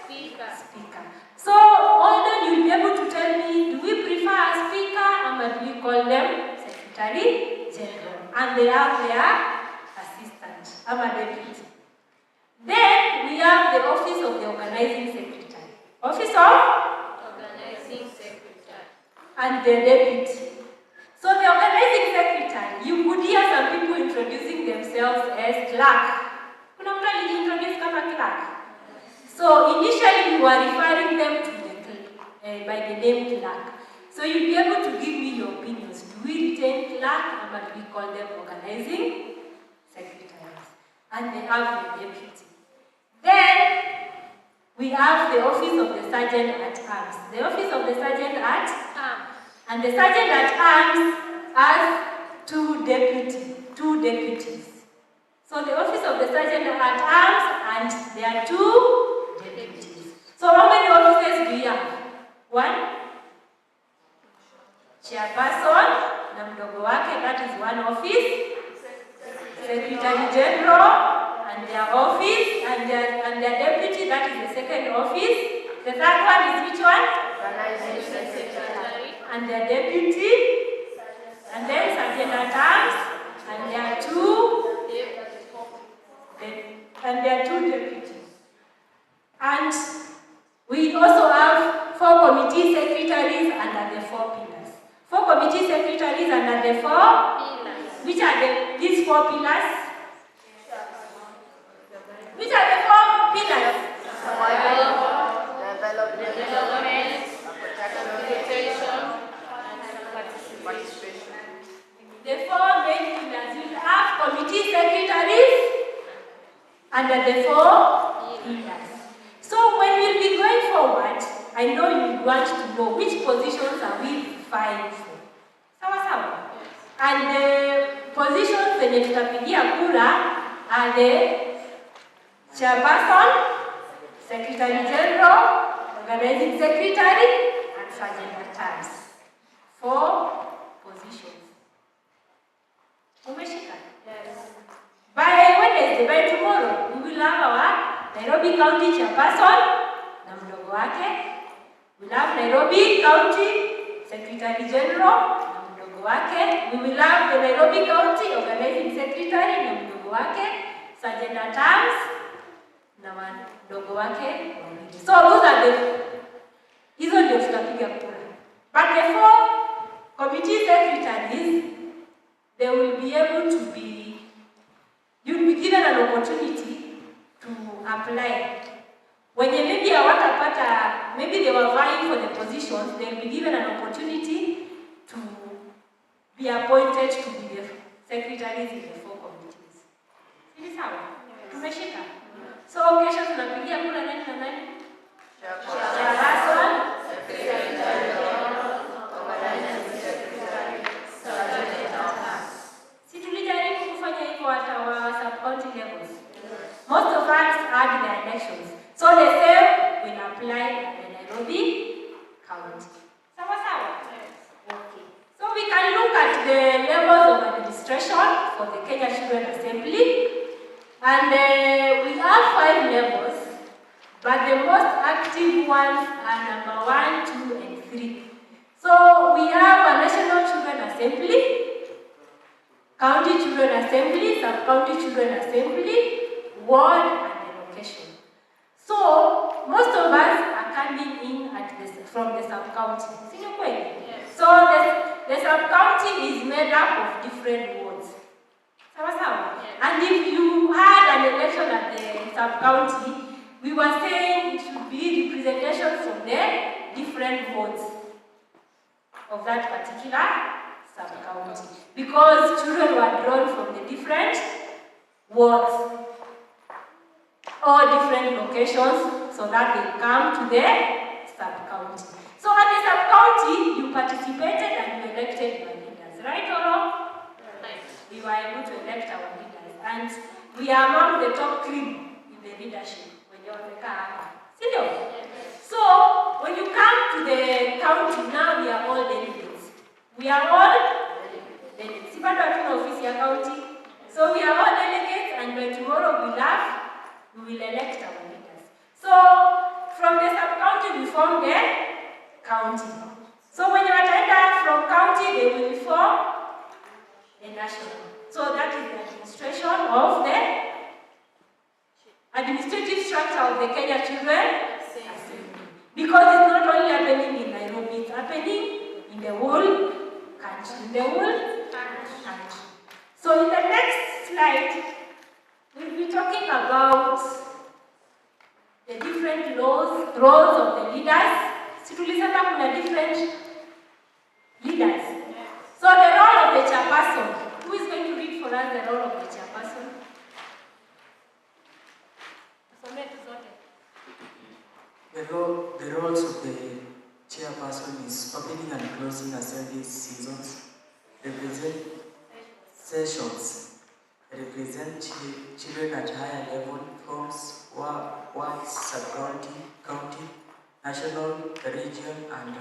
Speaker. So although you'll be able to tell me, do we prefer a Speaker or do we call them Secretary General? And they have their assistant, a deputy. Then we have the office of the Organizing Secretary. Office of Organizing Secretary. And the deputy. So the Organizing Secretary, you could hear some people introducing themselves as clerk. Kuna mtu alijiintroduce kama clerk. So initially we were referring them to by the name clerk. So you'll be able to give me your opinions. Do we retain clerk or do we call them organizing secretaries? And they have the deputy. Then we have the office of the sergeant at arms. The office of the sergeant at arms. And the sergeant at arms has two deputies. So the office of the sergeant at arms, and there are two deputies. So how many offices do you have? One. Chairperson, na mdogo wake, that is one office. Secretary General, and their office, and their deputy, that is the second office. The third one is which one? Secretary. And their deputy, and then sergeant at arms, and there are two deputies. And we also have 4 committee secretaries under the 4 pillars. 4 committee secretaries under the 4 pillars. Which are these 4 pillars? Which are the 4 pillars? Development, protection, and participation. The 4 main pillars. You have committee secretaries under the 4 pillars. So when we'll be going forward, I know you want to know which positions are we vying for. Sawa. And the positions zenye tutapigia kura are the chairperson, secretary general, organizing secretary, and sergeant at arms. 4 positions. Umeshika? Yes. By Wednesday, by tomorrow, we will have our Nairobi County chairperson na mdogo wake. We will have Nairobi County Secretary General na mdogo wake. We will have the Nairobi County Organizing Secretary na mdogo wake, Sergeant at Arms na mdogo wake. So those are hizo ndio tutapiga kura. But the 4 committee secretaries, they will be able to be opportunity to apply. When maybe maybe they were vying for the positions, they'll be given an opportunity to be appointed to be the secretaries in the 4 committees. Is sawa? Tumeshika? So kesho tunapigia kura nani na nani? Chairperson, si tulijaribu kufanya hivyo hata wa sub-county levels. Most of us had the elections. So the same will apply in the Nairobi County. Sawa sawa? Okay. So we can look at the levels of administration for the Kenya Children Assembly. And we have 5 levels, but the most active ones are number 1, 2, and 3. So we have a National Children Assembly, County Children Assembly, Sub-County Children Assembly, Ward, and the location. So most of us are coming in from the sub-county. Yes. So the sub-county is made up of different wards. Yes. And if you had an election at the sub-county, we were saying it should be representation from the different wards of that particular sub-county. Because children were drawn from the different wards or different locations so that they come to the sub-county. So at the sub-county, you participated and you elected your leaders, right or wrong? Right. We were able to elect our leaders, and we are among the top cream in the leadership when you're on the car. So when you come to the county, now we are all delegates. We are all delegates. County. So we are all delegates, and by tomorrow we will elect our leaders. So from the sub-county we form the county. So when you attend from county, they will form a national. So that is the administration of the administrative structure of the Kenya Children Assembly. Because it's not only happening in Nairobi, it's happening in the whole country. So in the next slide, we'll be talking about the different roles of the leaders. Situlisema kuna different leaders. So the role of the chairperson. Who is going to read for us the role of the chairperson? The roles of the chairperson is opening and closing assembly seasons, represent sessions, represent children at higher level, forms wards, sub-county, county, national, region, and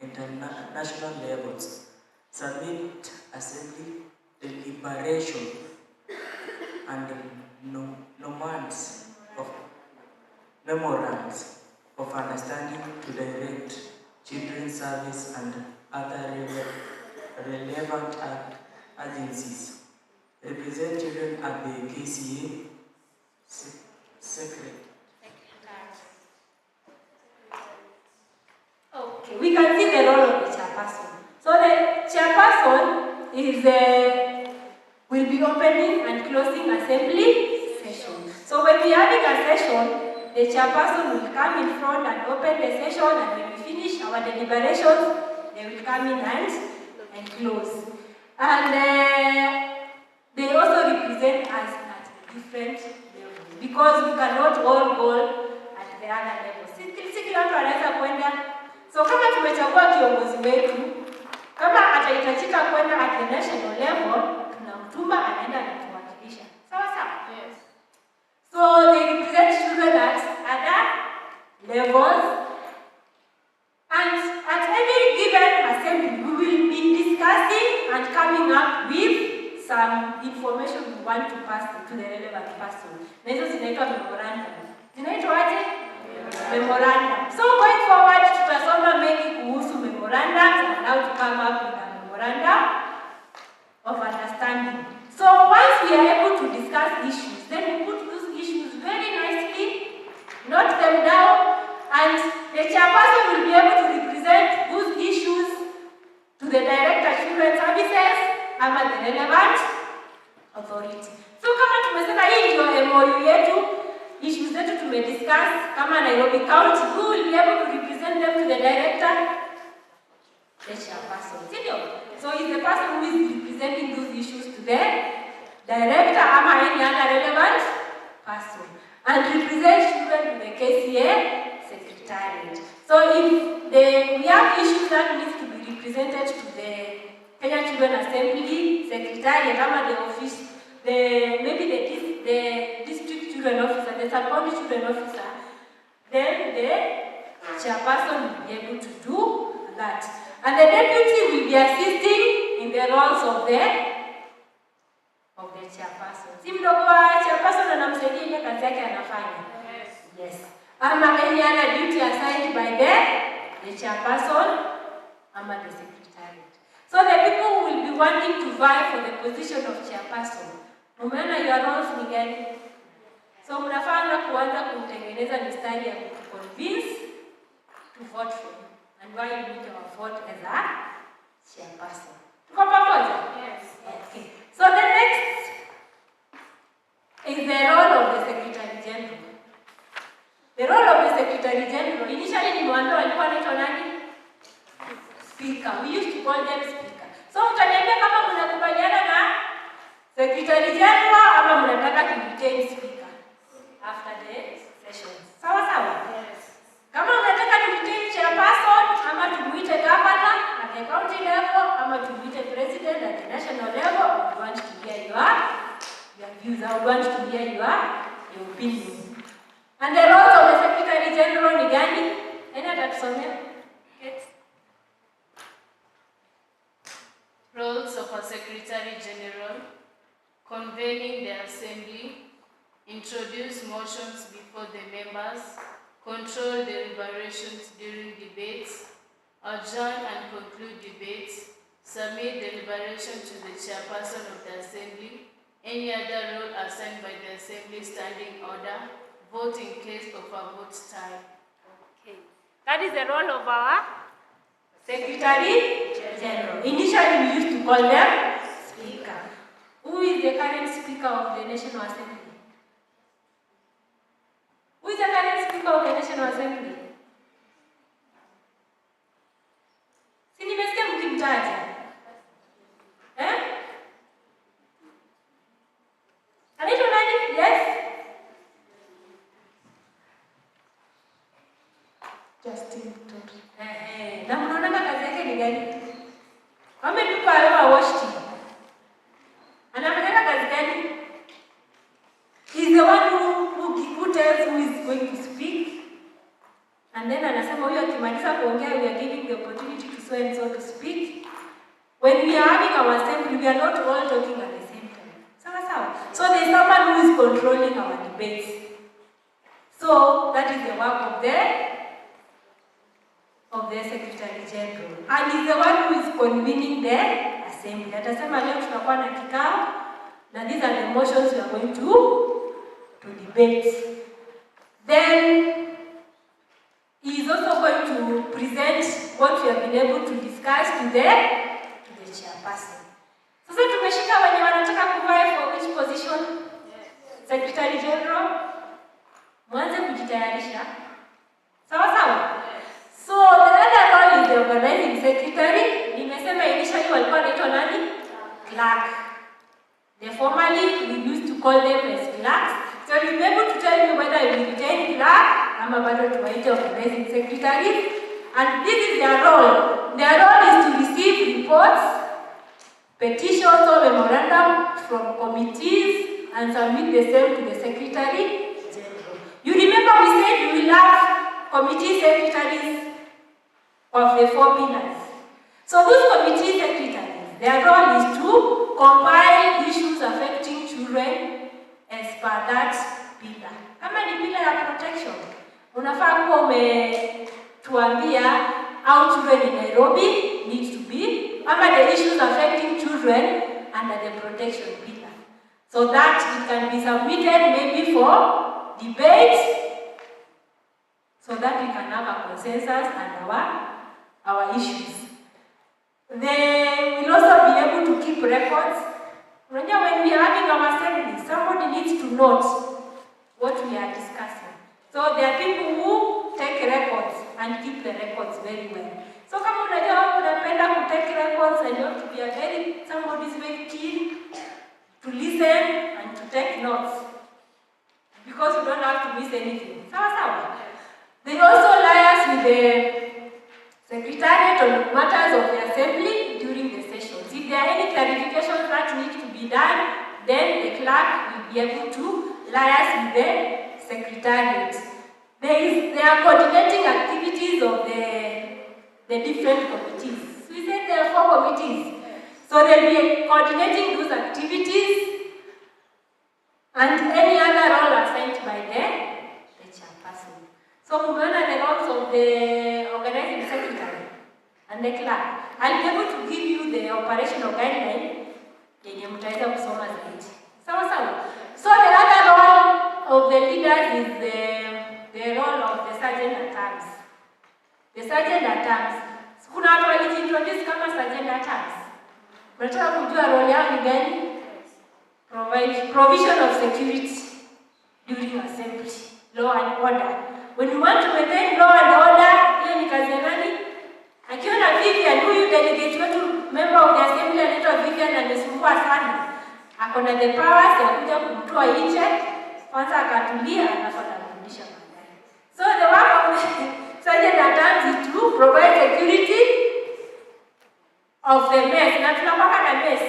international levels. Submit assembly, deliberation, and memorandums of understanding to direct children's service and other relevant agencies. Represent children at the KCA secretary. Okay, we can see the role of the chairperson. So the chairperson will be opening and closing assembly session. So when we are having a session, the chairperson will come in front and open the session, and when we finish our deliberations, they will come in and close. And they also represent us at different levels, because we cannot all go at the other levels. Kila mtu anaweza kwenda. So kama tumechagua kiongozi wetu, kama atahitajika kwenda at the national level, tunamtuma anaenda na kuwakilisha. Sawa sawa? Yes. So they represent children at other levels, and at every given assembly we will be discussing and coming up with some information we want to pass to the relevant person. Na hizo zinaitwa memorandum. Zinaitwa aje? Memorandum. So going forward, tutasoma mengi kuhusu memorandums and how to come up with a memorandum of understanding. So once we are able to discuss issues, then we put those issues very nicely, note them down, and the chairperson will be able to represent those issues to the Director of Children's Services and the relevant authority. So kama tumesema hii ndio MOU yetu, issues zetu tumediscuss kama Nairobi County, who will be able to represent them to the director? The chairperson. So is the person who is representing those issues to the director ama any other relevant person, and represent children to the KCA secretariat. So if we have issues that needs to be represented to the Kenya Children Assembly secretariat ama the office, maybe the district children officer, the sub-county children officer, then the chairperson will be able to do that. And the deputy will be assisting in the roles of the chairperson. Si mdogo wa chairperson anamsaidia ile kazi yake anafanya. Yes. Ama any other duty assigned by the chairperson ama the secretariat. So the people who will be wanting to vie for the position of chairperson, umeona your roles ni gani? So mnafanya kuanza kutengeneza mistari ya convince to vote for you, and why you need our vote as a chairperson. Tuko pamoja? Yes. Okay. So the next is the role of the Secretary General. The role of the Secretary General, initially nimwambia walikuwa wanaitwa nani? Speaker. We used to call them speaker. So mtaniambia kama mnakubaliana na Secretary General ama mnataka to retain speaker after the session. Sawa sawa? Yes. Kama mnataka to retain chairperson ama tumuite governor at the county level ama tumuite president at the national level, we want to hear your views. I want to hear your opinion. And the roles of the Secretary General ni gani? Nani atatusomea? Yes. Roles of a Secretary General: convening the assembly, introduce motions before the members, control deliberations during debates, adjourn and conclude debates, submit deliberation to the chairperson of the assembly, any other role assigned by the assembly standing order, vote in case of a vote tie. Okay. That is the role of our Secretary General. Initially we used to call them Speaker. Who is the current Speaker of the National Assembly? Who is the current Speaker of the National Assembly? Si nimesikia mkimtaja. Anaitwa nani? Yes? Justin Turi. Na mnaona kazi yake ni gani? Wametupa alama Washington. Anafanya kazi gani? He's the one who tells who is going to speak. And then anasema huyo akimaliza kuongea, we are giving the opportunity to so and so to speak. When we are having our assembly, we are not all talking at the same time. Sawa. So there is someone who is controlling our debates. So that is the work of the Secretary General. And is the one who is convening the assembly. Atasema leo tutakuwa na kikao, na these are the motions we are going to debate. Then he is also going to present what we have been able to discuss to the chairperson. Sasa tumeshika wenye wanataka kuvai for which position? Secretary General. Mwanze kujitayarisha. Sawa? So the other role is the organizing secretary. Nimesema initially walikuwa wanaitwa nani? Clerk. Formally we used to call them as clerks. So you'll be able to tell me whether you retain clerk ama bado tuwaite organizing secretary. And this is their role. Their role is to receive reports, petitions or memorandum from committees and submit the same to the Secretary General. You remember we said we will have committee secretaries of the 4 pillars. So those committee secretaries, their role is to compile issues affecting children as per that pillar. Kama ni pillar ya protection, unafaa kuwa umetuambia how children in Nairobi need to be, ama the issues affecting children under the protection pillar. So that it can be submitted maybe for debate, so that we can have a consensus and our issues. They will also be able to keep records When we are having our assembly, somebody needs to note what we are discussing. So there are people who take records and keep the records very well. So kama unajua unapenda to take records and you have to be somebody is very keen to listen and to take notes. Because you don't have to miss anything. Sawa. They also liaise with the Secretariat on matters of the assembly during the sessions. If there are any clarifications that need to be done, then the clerk will be able to liaise with the Secretariat. They are coordinating activities of the different committees. So we said there are 4 committees. So they'll be coordinating those activities and any other role assigned by the chairperson. So we learn the roles of the organizing secretary and the clerk. I'll be able to give you the operational guideline yenye mtaweza kusoma zaidi. Sawa. So the other role of the leaders is the role of the sergeant at arms. The sergeant at arms. Kuna watu walijiintroduce kama sergeant at arms. Unataka kujua role yao ni gani? Provision of security during assembly, law and order. When you want to maintain law and order, hiyo ni kazi ya nani? Akiona Vivian, huyu delegate wetu, member of the assembly anaitwa Vivian, amesumbua sana. Akona the powers ya kuja kumtoa nje, kwanza akatulia, alafu anarudisha baadaye. So the work of the sergeant at arms is to provide security of the mess. Na tunapaka na mess,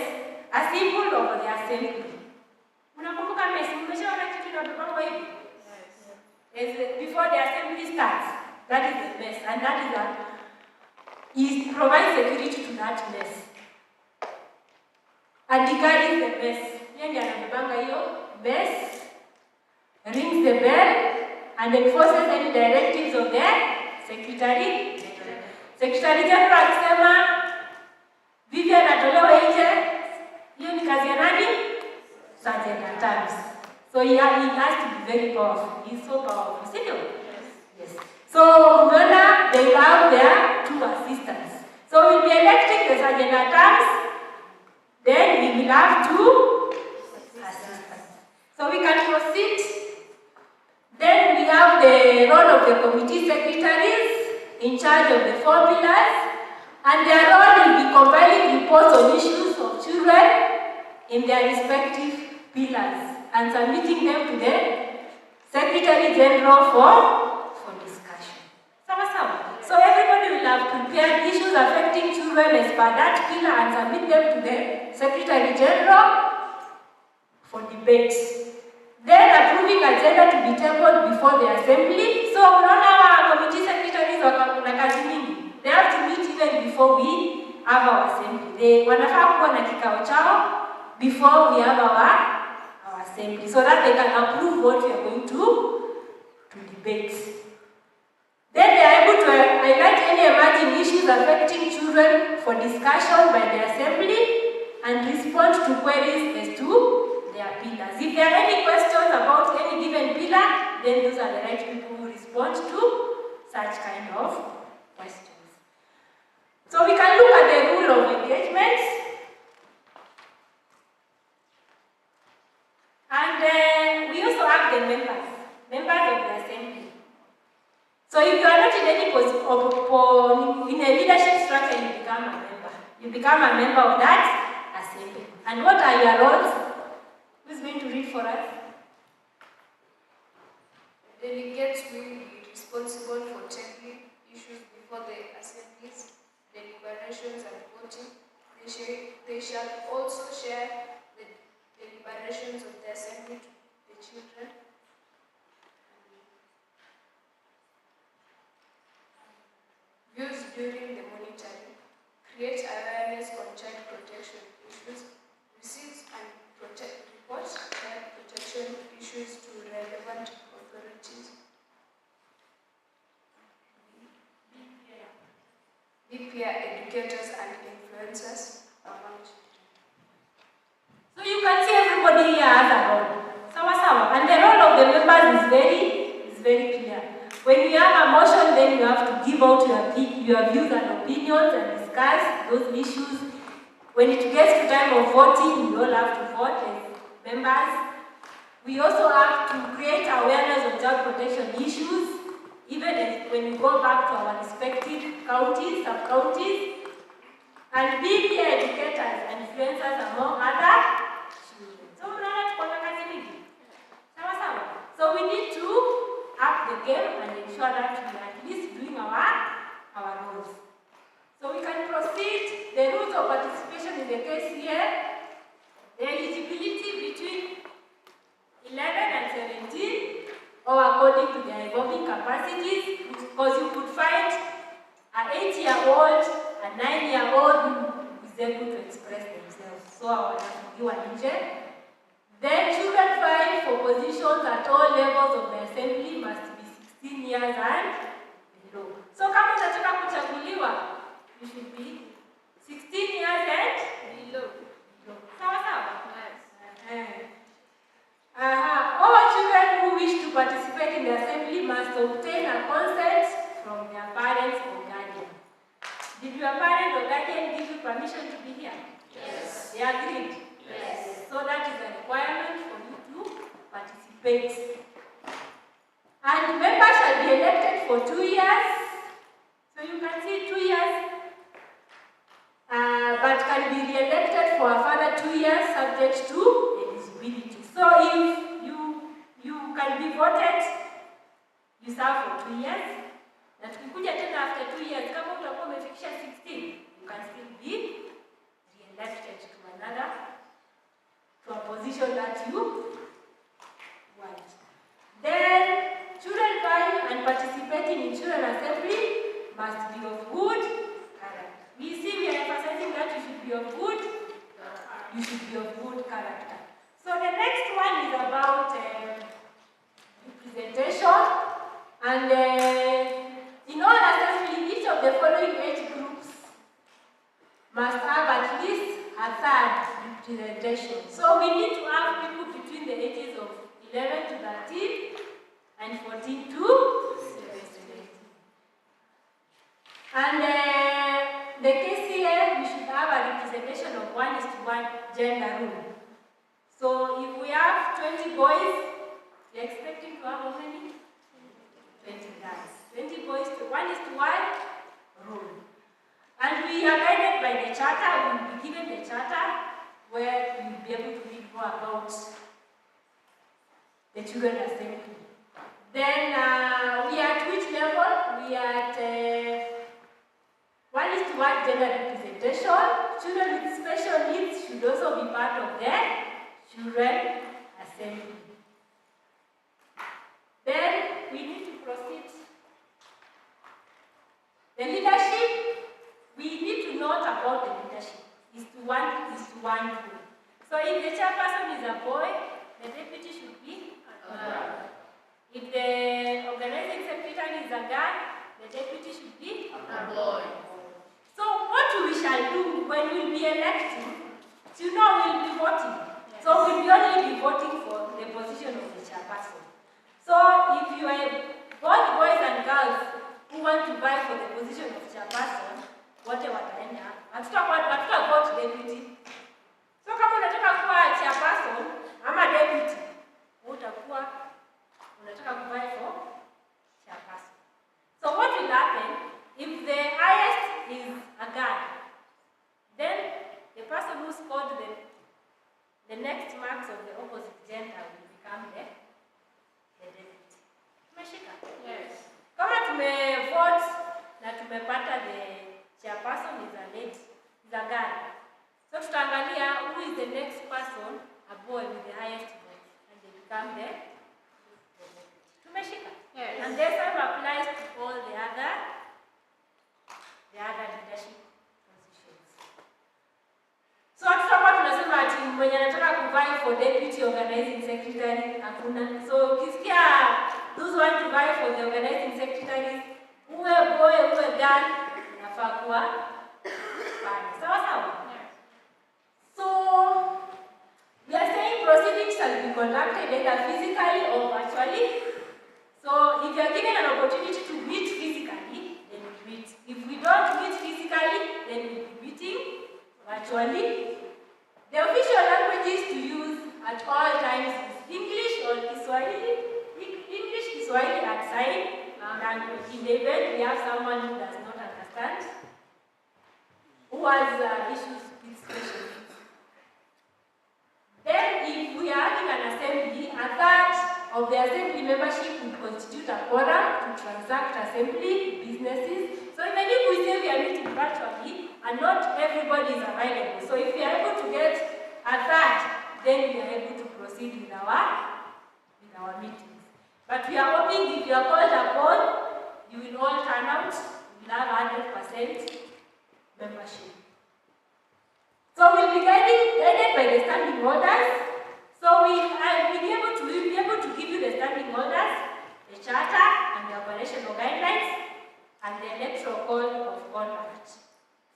a symbol of the assembly. Unakumbuka mess, mmeshaona kitu kinapangwa hivi? Before the assembly starts, that is the mess, and that is he provides security to that mess. And he carries the mess. Yeye anabebanga hiyo mess, rings the bell, and enforces any directives of the secretary. Secretary General akisema Vivian atolewe nje, hiyo ni kazi ya nani? Sergeant at arms. So he has to be very powerful. He's so powerful. See you? Yes. So remember, they have their 2 assistants. So we'll be electing the sergeant at arms. Then we will have 2 assistants. So we can proceed. Then we have the role of the committee secretaries in charge of the 4 pillars. And their role will be compiling reports on issues of children in their respective pillars and submitting them to the Secretary General for discussion. So everybody will have prepared issues affecting children as per that pillar and submit them to the Secretary General for debate. Then approving agenda to be tabled before the assembly. So unaona committee secretaries wana kazi mingi. They have to meet even before we have our assembly. Wanafaa kuwa na kikao chao before we have our assembly, so that they can approve what we are going to debate. Then they are able to highlight any emerging issues affecting children for discussion by the assembly and respond to queries as to their pillars. If there are any questions about any given pillar, then those are the right people who respond to such kind of questions. So we can look at the rule of engagements. And we also have the members of the assembly. So if you are not in any in a leadership structure, you become a member. You become a member of that assembly. And what are your roles? Who's going to read for us? Delegates will be responsible for tackling issues before the assemblies, deliberations and voting. They shall also share the deliberations of the assembly to the children. Views during the monitoring. Create awareness on child protection issues. Receives and report child protection issues to relevant authorities. Be peer educators and influencers among children. So you can see everybody here has a role. And the role of the members is very clear. When you have a motion, then you have to give out your views and opinions and discuss those issues. when it gets to time of voting, we all have to vote as members. We also have to create awareness of child protection issues, even when we go back to our respective counties, sub-counties, and be peer educators and influencers among other children. So we need to up the game and ensure that we are at least doing our roles. So we can proceed. The rules of participation in the case here, the eligibility between 11 and 17, or according to their evolving capacities, because you could find an 8-year-old, a 9-year-old who is able to express themselves. So I want to give. Then children vying for positions at all levels of the assembly must be 16 years and below. So kama unataka kuchaguliwa, you should be 16 years and below. Sawa sawa? Yes. All children who wish to participate in the assembly must obtain a consent from their parents or guardian. Did your parent or guardian give you permission to be here? Yes. They agreed? Yes. So that is a requirement for you to participate. And members shall be elected for 2 years. So you can see 2 years, but can be re-elected for a further 2 years subject to eligibility. So if you can be voted, you serve for 2 years. Na tukikuja tena after 2 years, kama utakuwa umefikisha 16, you can still be re-elected to a position that you want. Then, children vying and participating in children assembly must be of good character. We see we are emphasizing that you should be of good character. So the next one is about representation, and in all assembly, each of the following age groups must have at least a third representation. So we need to have people between the ages of 11 to 13 and 14 to 17. And the case here, we should have a representation of 1:1 gender rule. So if we have 20 boys, we're expecting to have how many? 20 girls. 20 boys to 1:1 rule. And we are guided by the charter. We will be given the charter where we will be able to read more about the children assembly. Then we are at which level? We are at 1:1 gender representation. Children with special needs should also be part of the children assembly. Then we need to proceed. The leadership, we need to note about the leadership. Is to one rule. So if the chairperson is a boy, the deputy should be a girl. If the organizing secretary is a girl, the deputy should be a boy. So what we shall do when we will be electing, you know we will be voting. Yes. So we will only be voting for the position of the chairperson. So if you are both boys and girls who want to vie for the position of chairperson, wataenda, hatuta vote deputy. So kama unataka kuwa chairperson ama deputy, utakuwa unataka kuvai for chairperson. So what will happen if the highest is a girl? Then the person who scored the next marks of the opposite gender will become the deputy. Tumeshika? Yes. Kama tumevote na tumepata the chairperson is a lady, is a girl. So tutaangalia who is the next person, a boy with the highest vote, and they become the tumeshika? Yes. And the same applies to all the other leadership positions. So tutakuwa tunasema ati mwenye anataka kuvai for deputy organizing secretary hakuna. So ukisikia those want to vie for the organizing secretaries, uwe boy uwe girl, unafaa kuwa pale. Sawa sawa? Yes. So we are saying proceedings shall be conducted either physically or virtually. So if you are given an opportunity to meet physically, then we meet. If we don't meet physically, then we'll be meeting virtually. virtually. The official languages to use at all times is English or Kiswahili. English, Kiswahili, and sign language. In the event we have someone who does not understand, who has issues with special needs. Then, if we are having an assembly, a third of the assembly membership will constitute a quorum to transact assembly businesses. So even if we say we are meeting virtually and not everybody is available, so if we are able to get a third, then we are able to proceed with our meetings. But we are hoping if you are called upon, you will all turn out, we will have 100% membership. So we'll be guided by the standing orders. So we'll be able to give you the standing orders, the charter and the operational guidelines, and the electoral code of conduct.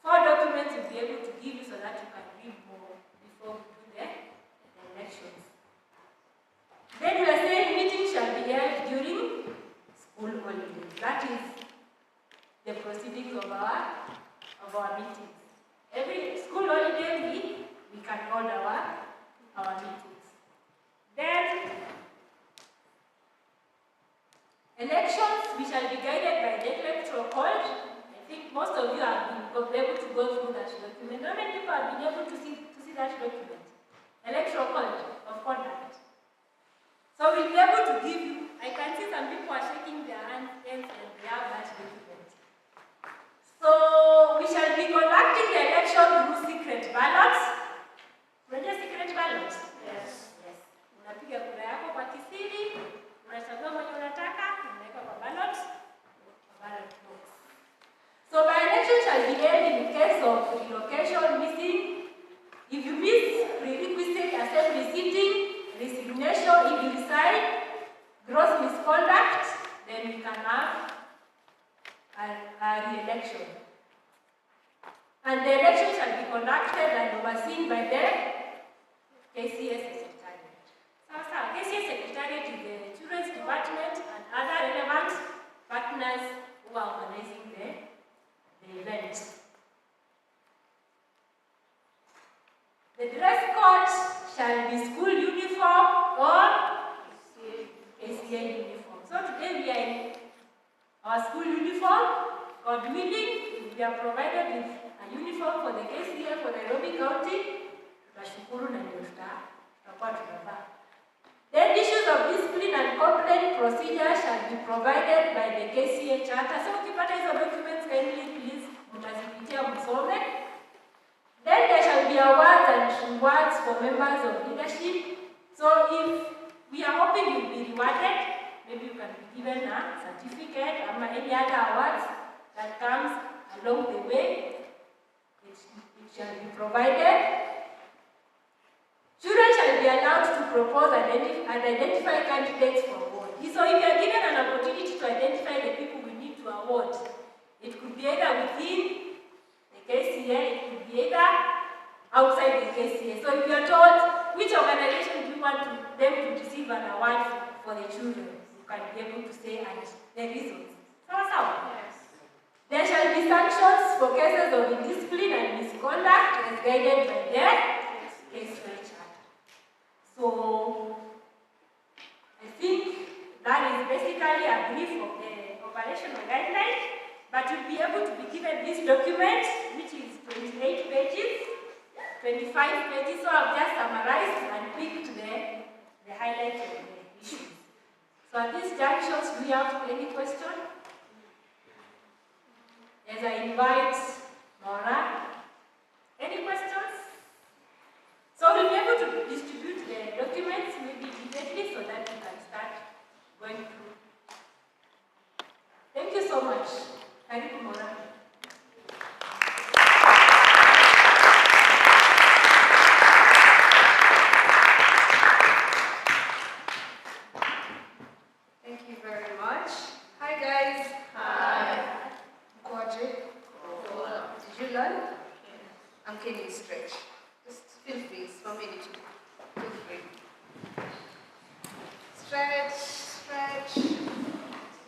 4 documents we'll be able to give you so that you can read more before we do the elections. Then we are saying meetings shall be held during school holidays. That is the proceedings of our meetings. Every school holiday we can hold our meetings. Then elections, we shall be guided by the electoral code. I think most of you have been able to go through that document. How many people have been able to see that document? Electoral code of conduct. So we'll be able to give you, I can see some people are shaking their hands and they have that document. So we shall be conducting the election through secret ballots. Unajua secret ballots? Yes. Unapiga kura yako kwa kisiri, unachagua mwenye unataka, unaweka kwa ballot box. So by election shall be held in case of relocation, missing. If you miss prerequisite assembly sitting, resignation, if you decide gross misconduct, then we can have a re-election. And the election shall be conducted and overseen by the KCS Secretariat. So, KCS Secretariat is the Children's Department and other relevant partners who are organizing the event. The dress code shall be school uniform or KCA uniform. So today we are in our school uniform. God willing, we are provided with a uniform for the KCA for Nairobi County. Tunashukuru na ndio tutakuwa tunavaa. Then issues of discipline and complaint procedure shall be provided by the KCA charter. So ukipata hizo documents kindly please mtazipitia msome. Then there shall be awards and rewards for members of leadership. So if we are hoping you'll be rewarded, maybe you can be given a certificate or any other awards that comes along the way. It shall be provided. Children shall be allowed to propose and identify candidates for award. So if you are given an opportunity to identify the people we need to award, it could be either within the KCA, it could be either outside the KCA. So if you are told which organization do you want them to receive an award for the children, you can be able to say and the reasons. Yes. There shall be sanctions for cases of indiscipline and misconduct as guided by the KCA charter. So I think that is basically a brief of the operational guidelines. But you'll be able to be given this document, which is 28 pages, 25 pages. So I've just summarized and picked the highlights of the issues. So at this junction, do you have any question? As I invite Nora, any questions? So we'll be able to distribute the documents maybe immediately so that we can start going through. Thank you so much. Karibu Nora. Thank you very much. Hi guys. Hi. Mkoaje? Did you learn? I'm getting stretch. Just feel free. It's 1 minute. Feel free. Stretch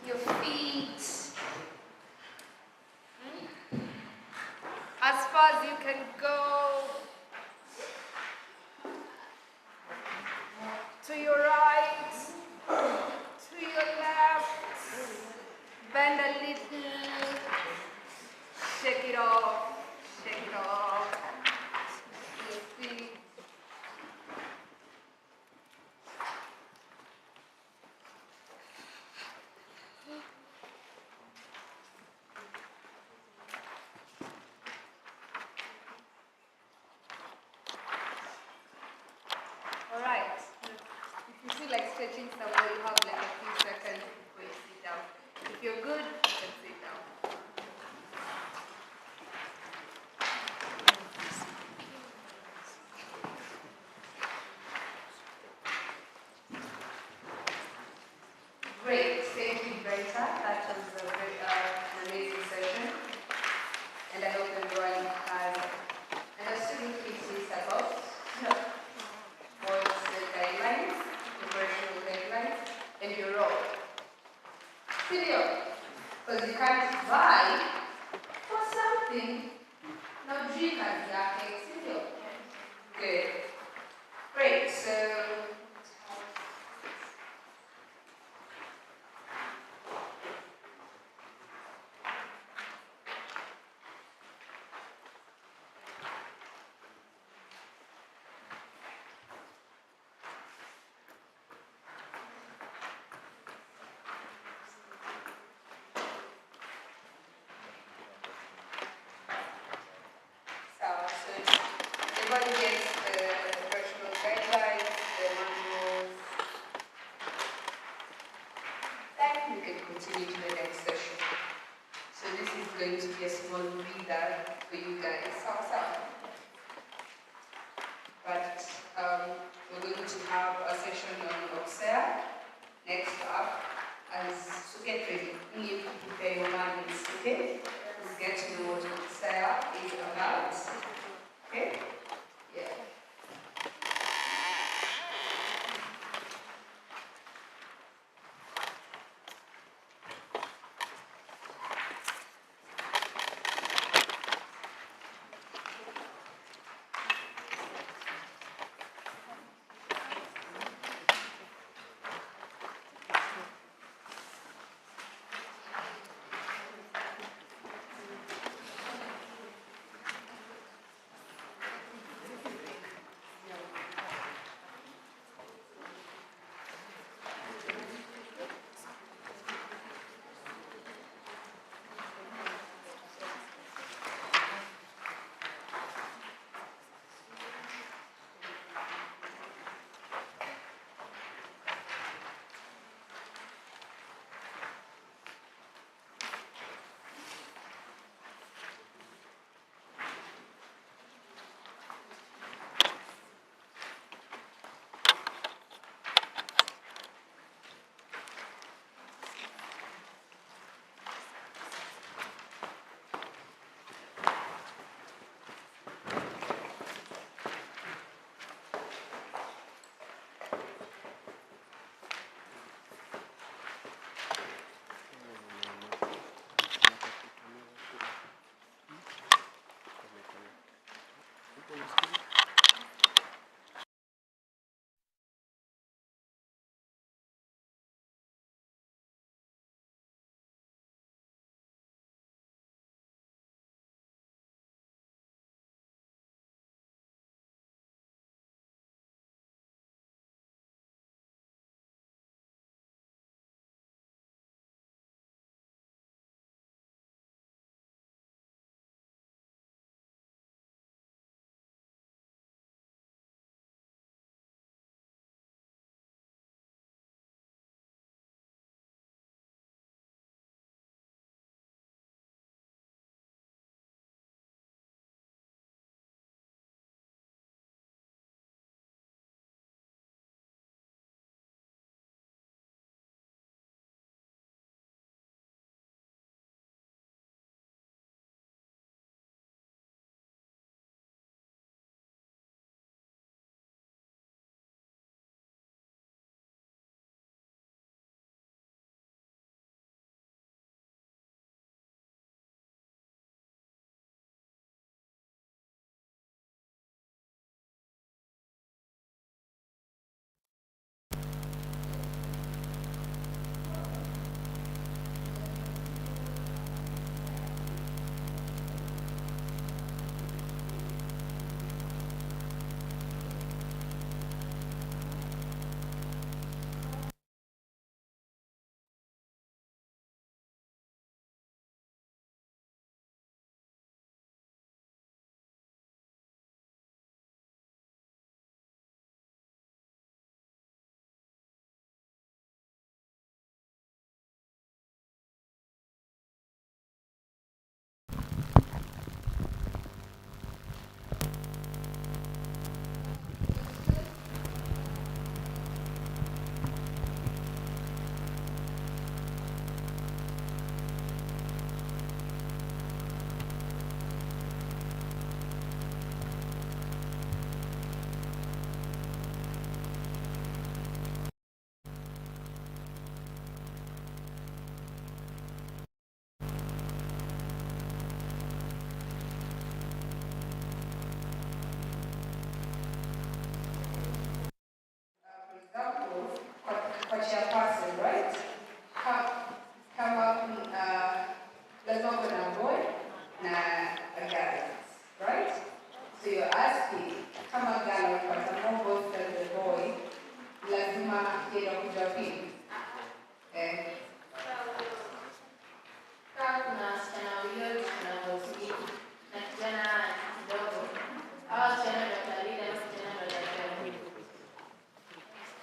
your feet. As far as you can go. Okay. Great. So. So everybody gets the operational guidelines, the manuals. Then we can continue to the next session. So this is going to be a small reader for you guys. But we're going to have a session on Oxea next up. So get ready. You need to prepare your minds, okay? We'll get to know what Oxea is about. Okay? Yeah.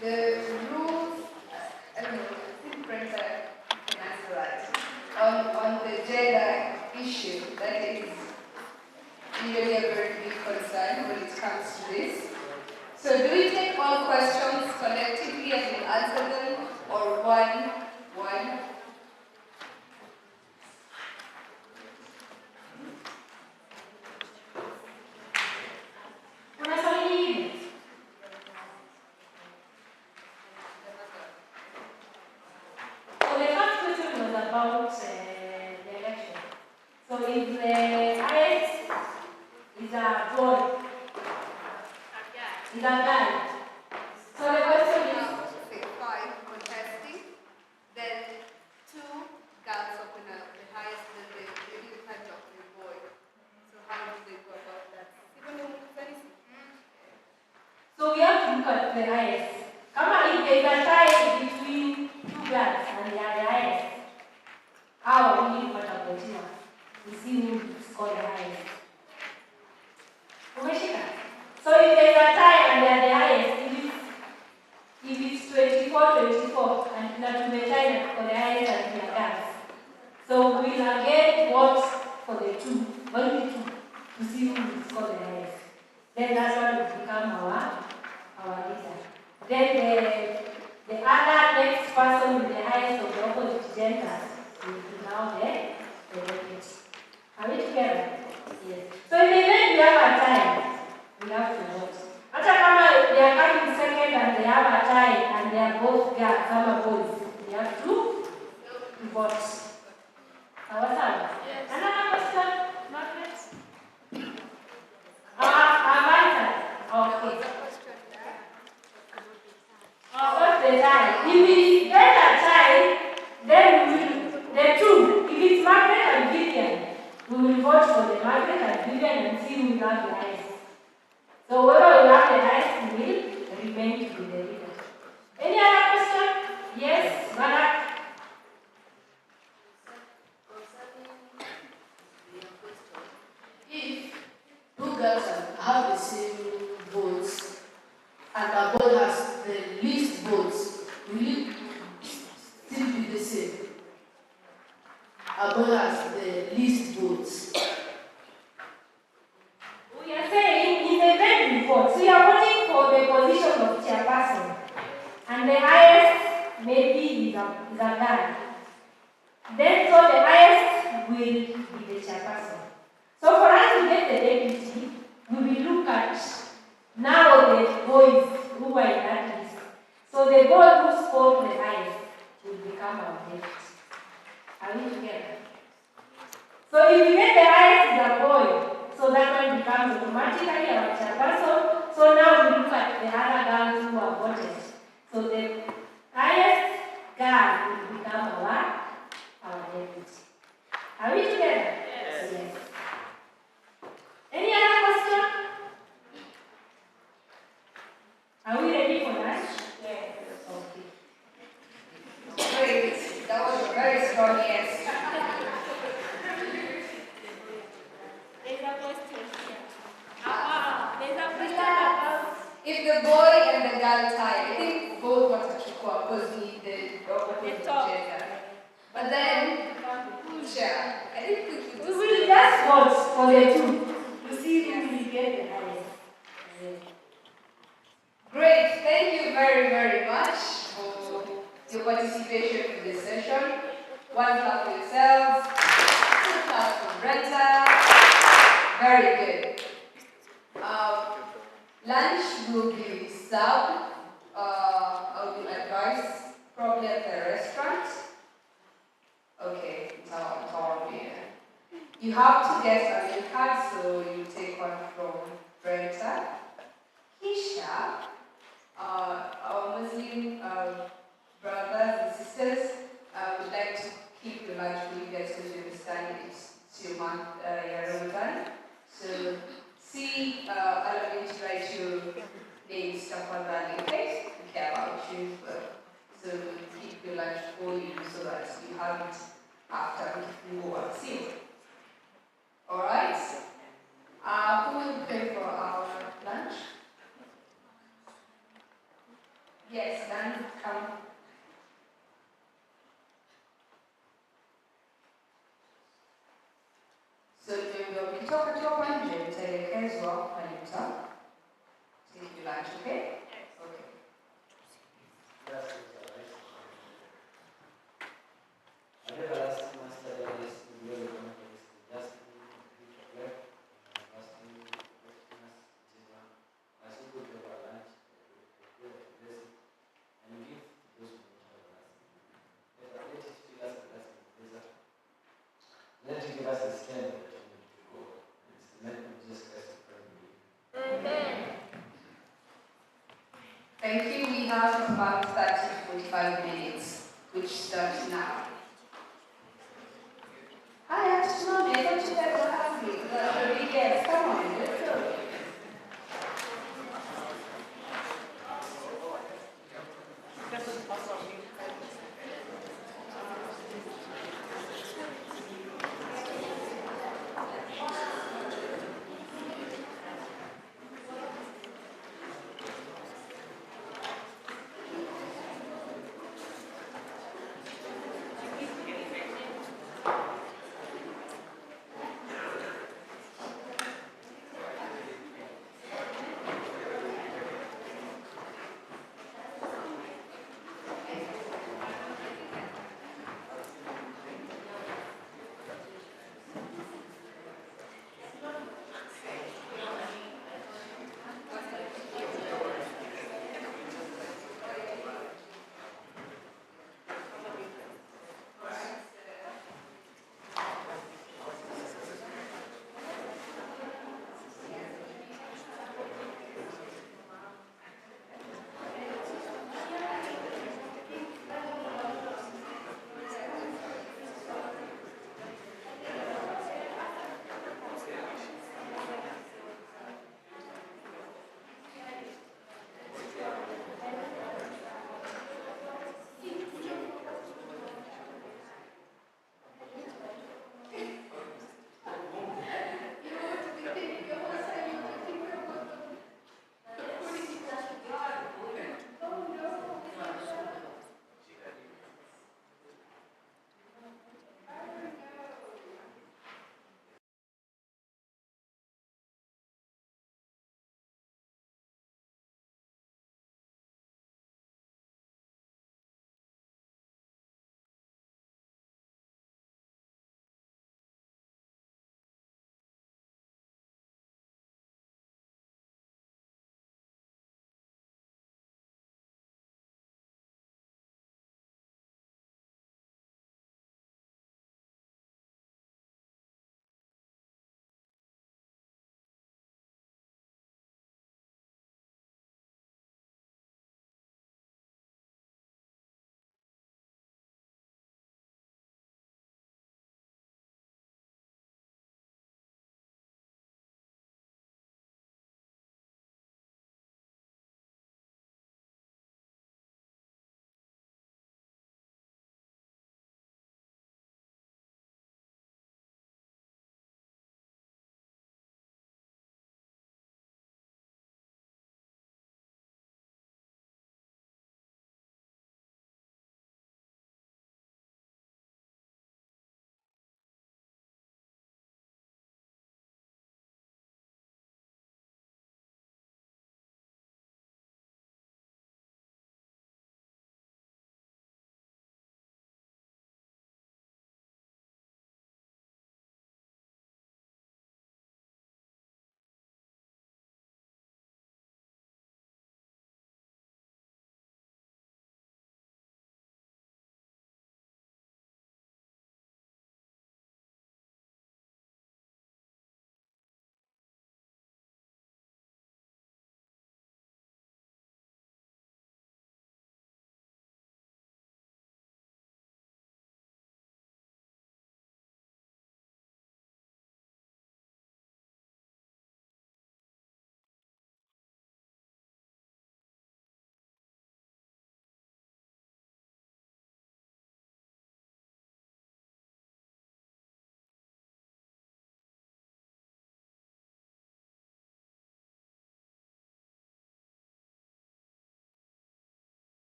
The rules, I don't know, I think Brenda can answer that. On the gender issue, that is usually a very big concern when it comes to this. So do we take all questions collectively and we answer them, or one? So the first question was about the election. So if the highest is a boy, is a guy. So the question is, Say 5 contesting, then 2 girls open up, the highest, then the third of the boy. So how do they go about that? so we have to look at the highest. Come on, if there is a tie between 2 girls and they are the highest, how will you put a continue to see who score the highest? Umeshika? So if there is a tie and they are the highest, if it's 24-24 and that will be tied for the highest and the girls. So we will again vote for the 2, only 2, to see who will score the highest. Then that one will become our leader. Then the other next person with the highest of the opposite gender will be now the deputy. Are we together? Yes. So in the event we have a tie, we have to vote. After they are coming second and they have a tie and they are both girls, some boys, we have to vote. What's up? Yes. Another question? Margaret? Okay. What's the tie? If we get a tie, then the 2, if it's Margaret and Vivian, we will vote for the Margaret and Vivian and see who will have the highest. So whoever will have the highest will remain to be the leader. Any other question? Yes, Malak? If 2 girls have the same votes and a boy has the least votes, will it still be the same? A boy has the least votes. We are saying in the event we vote, so you are voting for the position of chairperson, and the highest maybe is a guy. Then so the highest will be the chairperson. So for us to get the deputy, we will look at now the boys who are in that list. So the boy who scored the highest will become our deputy. Are we together? So if we get the highest is a boy, so that one becomes automatically our chairperson. So now we look at the other girls who are voted. So the highest girl will become our deputy. Are we together? Yes. Any other question? Are we ready for lunch? Yes. Okay. Great. That was a very strong yes. There's a question here. There's a question about... If the boy and the girl tie, I think both want to because the opposite gender. But then, share. I think we will just vote for the 2 to see who will get the highest. Great. Thank you very, very much for your participation in this session. 1 clap for yourselves. 2 claps for Brenda. Very good. Lunch will be served, I will advise, probably at the restaurant. Okay, it's our beer. You have to get a meal card, so you take one from Brenda. Kisha, our Muslim brothers and sisters, would like to keep the lunch for you guys because you understand it's your month, Ramadan. So, see, allow me to write your name stuff on that in case we care about you. So, we'll keep your lunch for you so that you have it after we go and see you. Alright? Who will pay for our lunch? Yes, then come. So ndio ukitoka toka nje utaelekezwa pale take your lunch, okay? Okay. Thank you. We have about 30 to 45 minutes, which starts now. Hi, I'm Simone.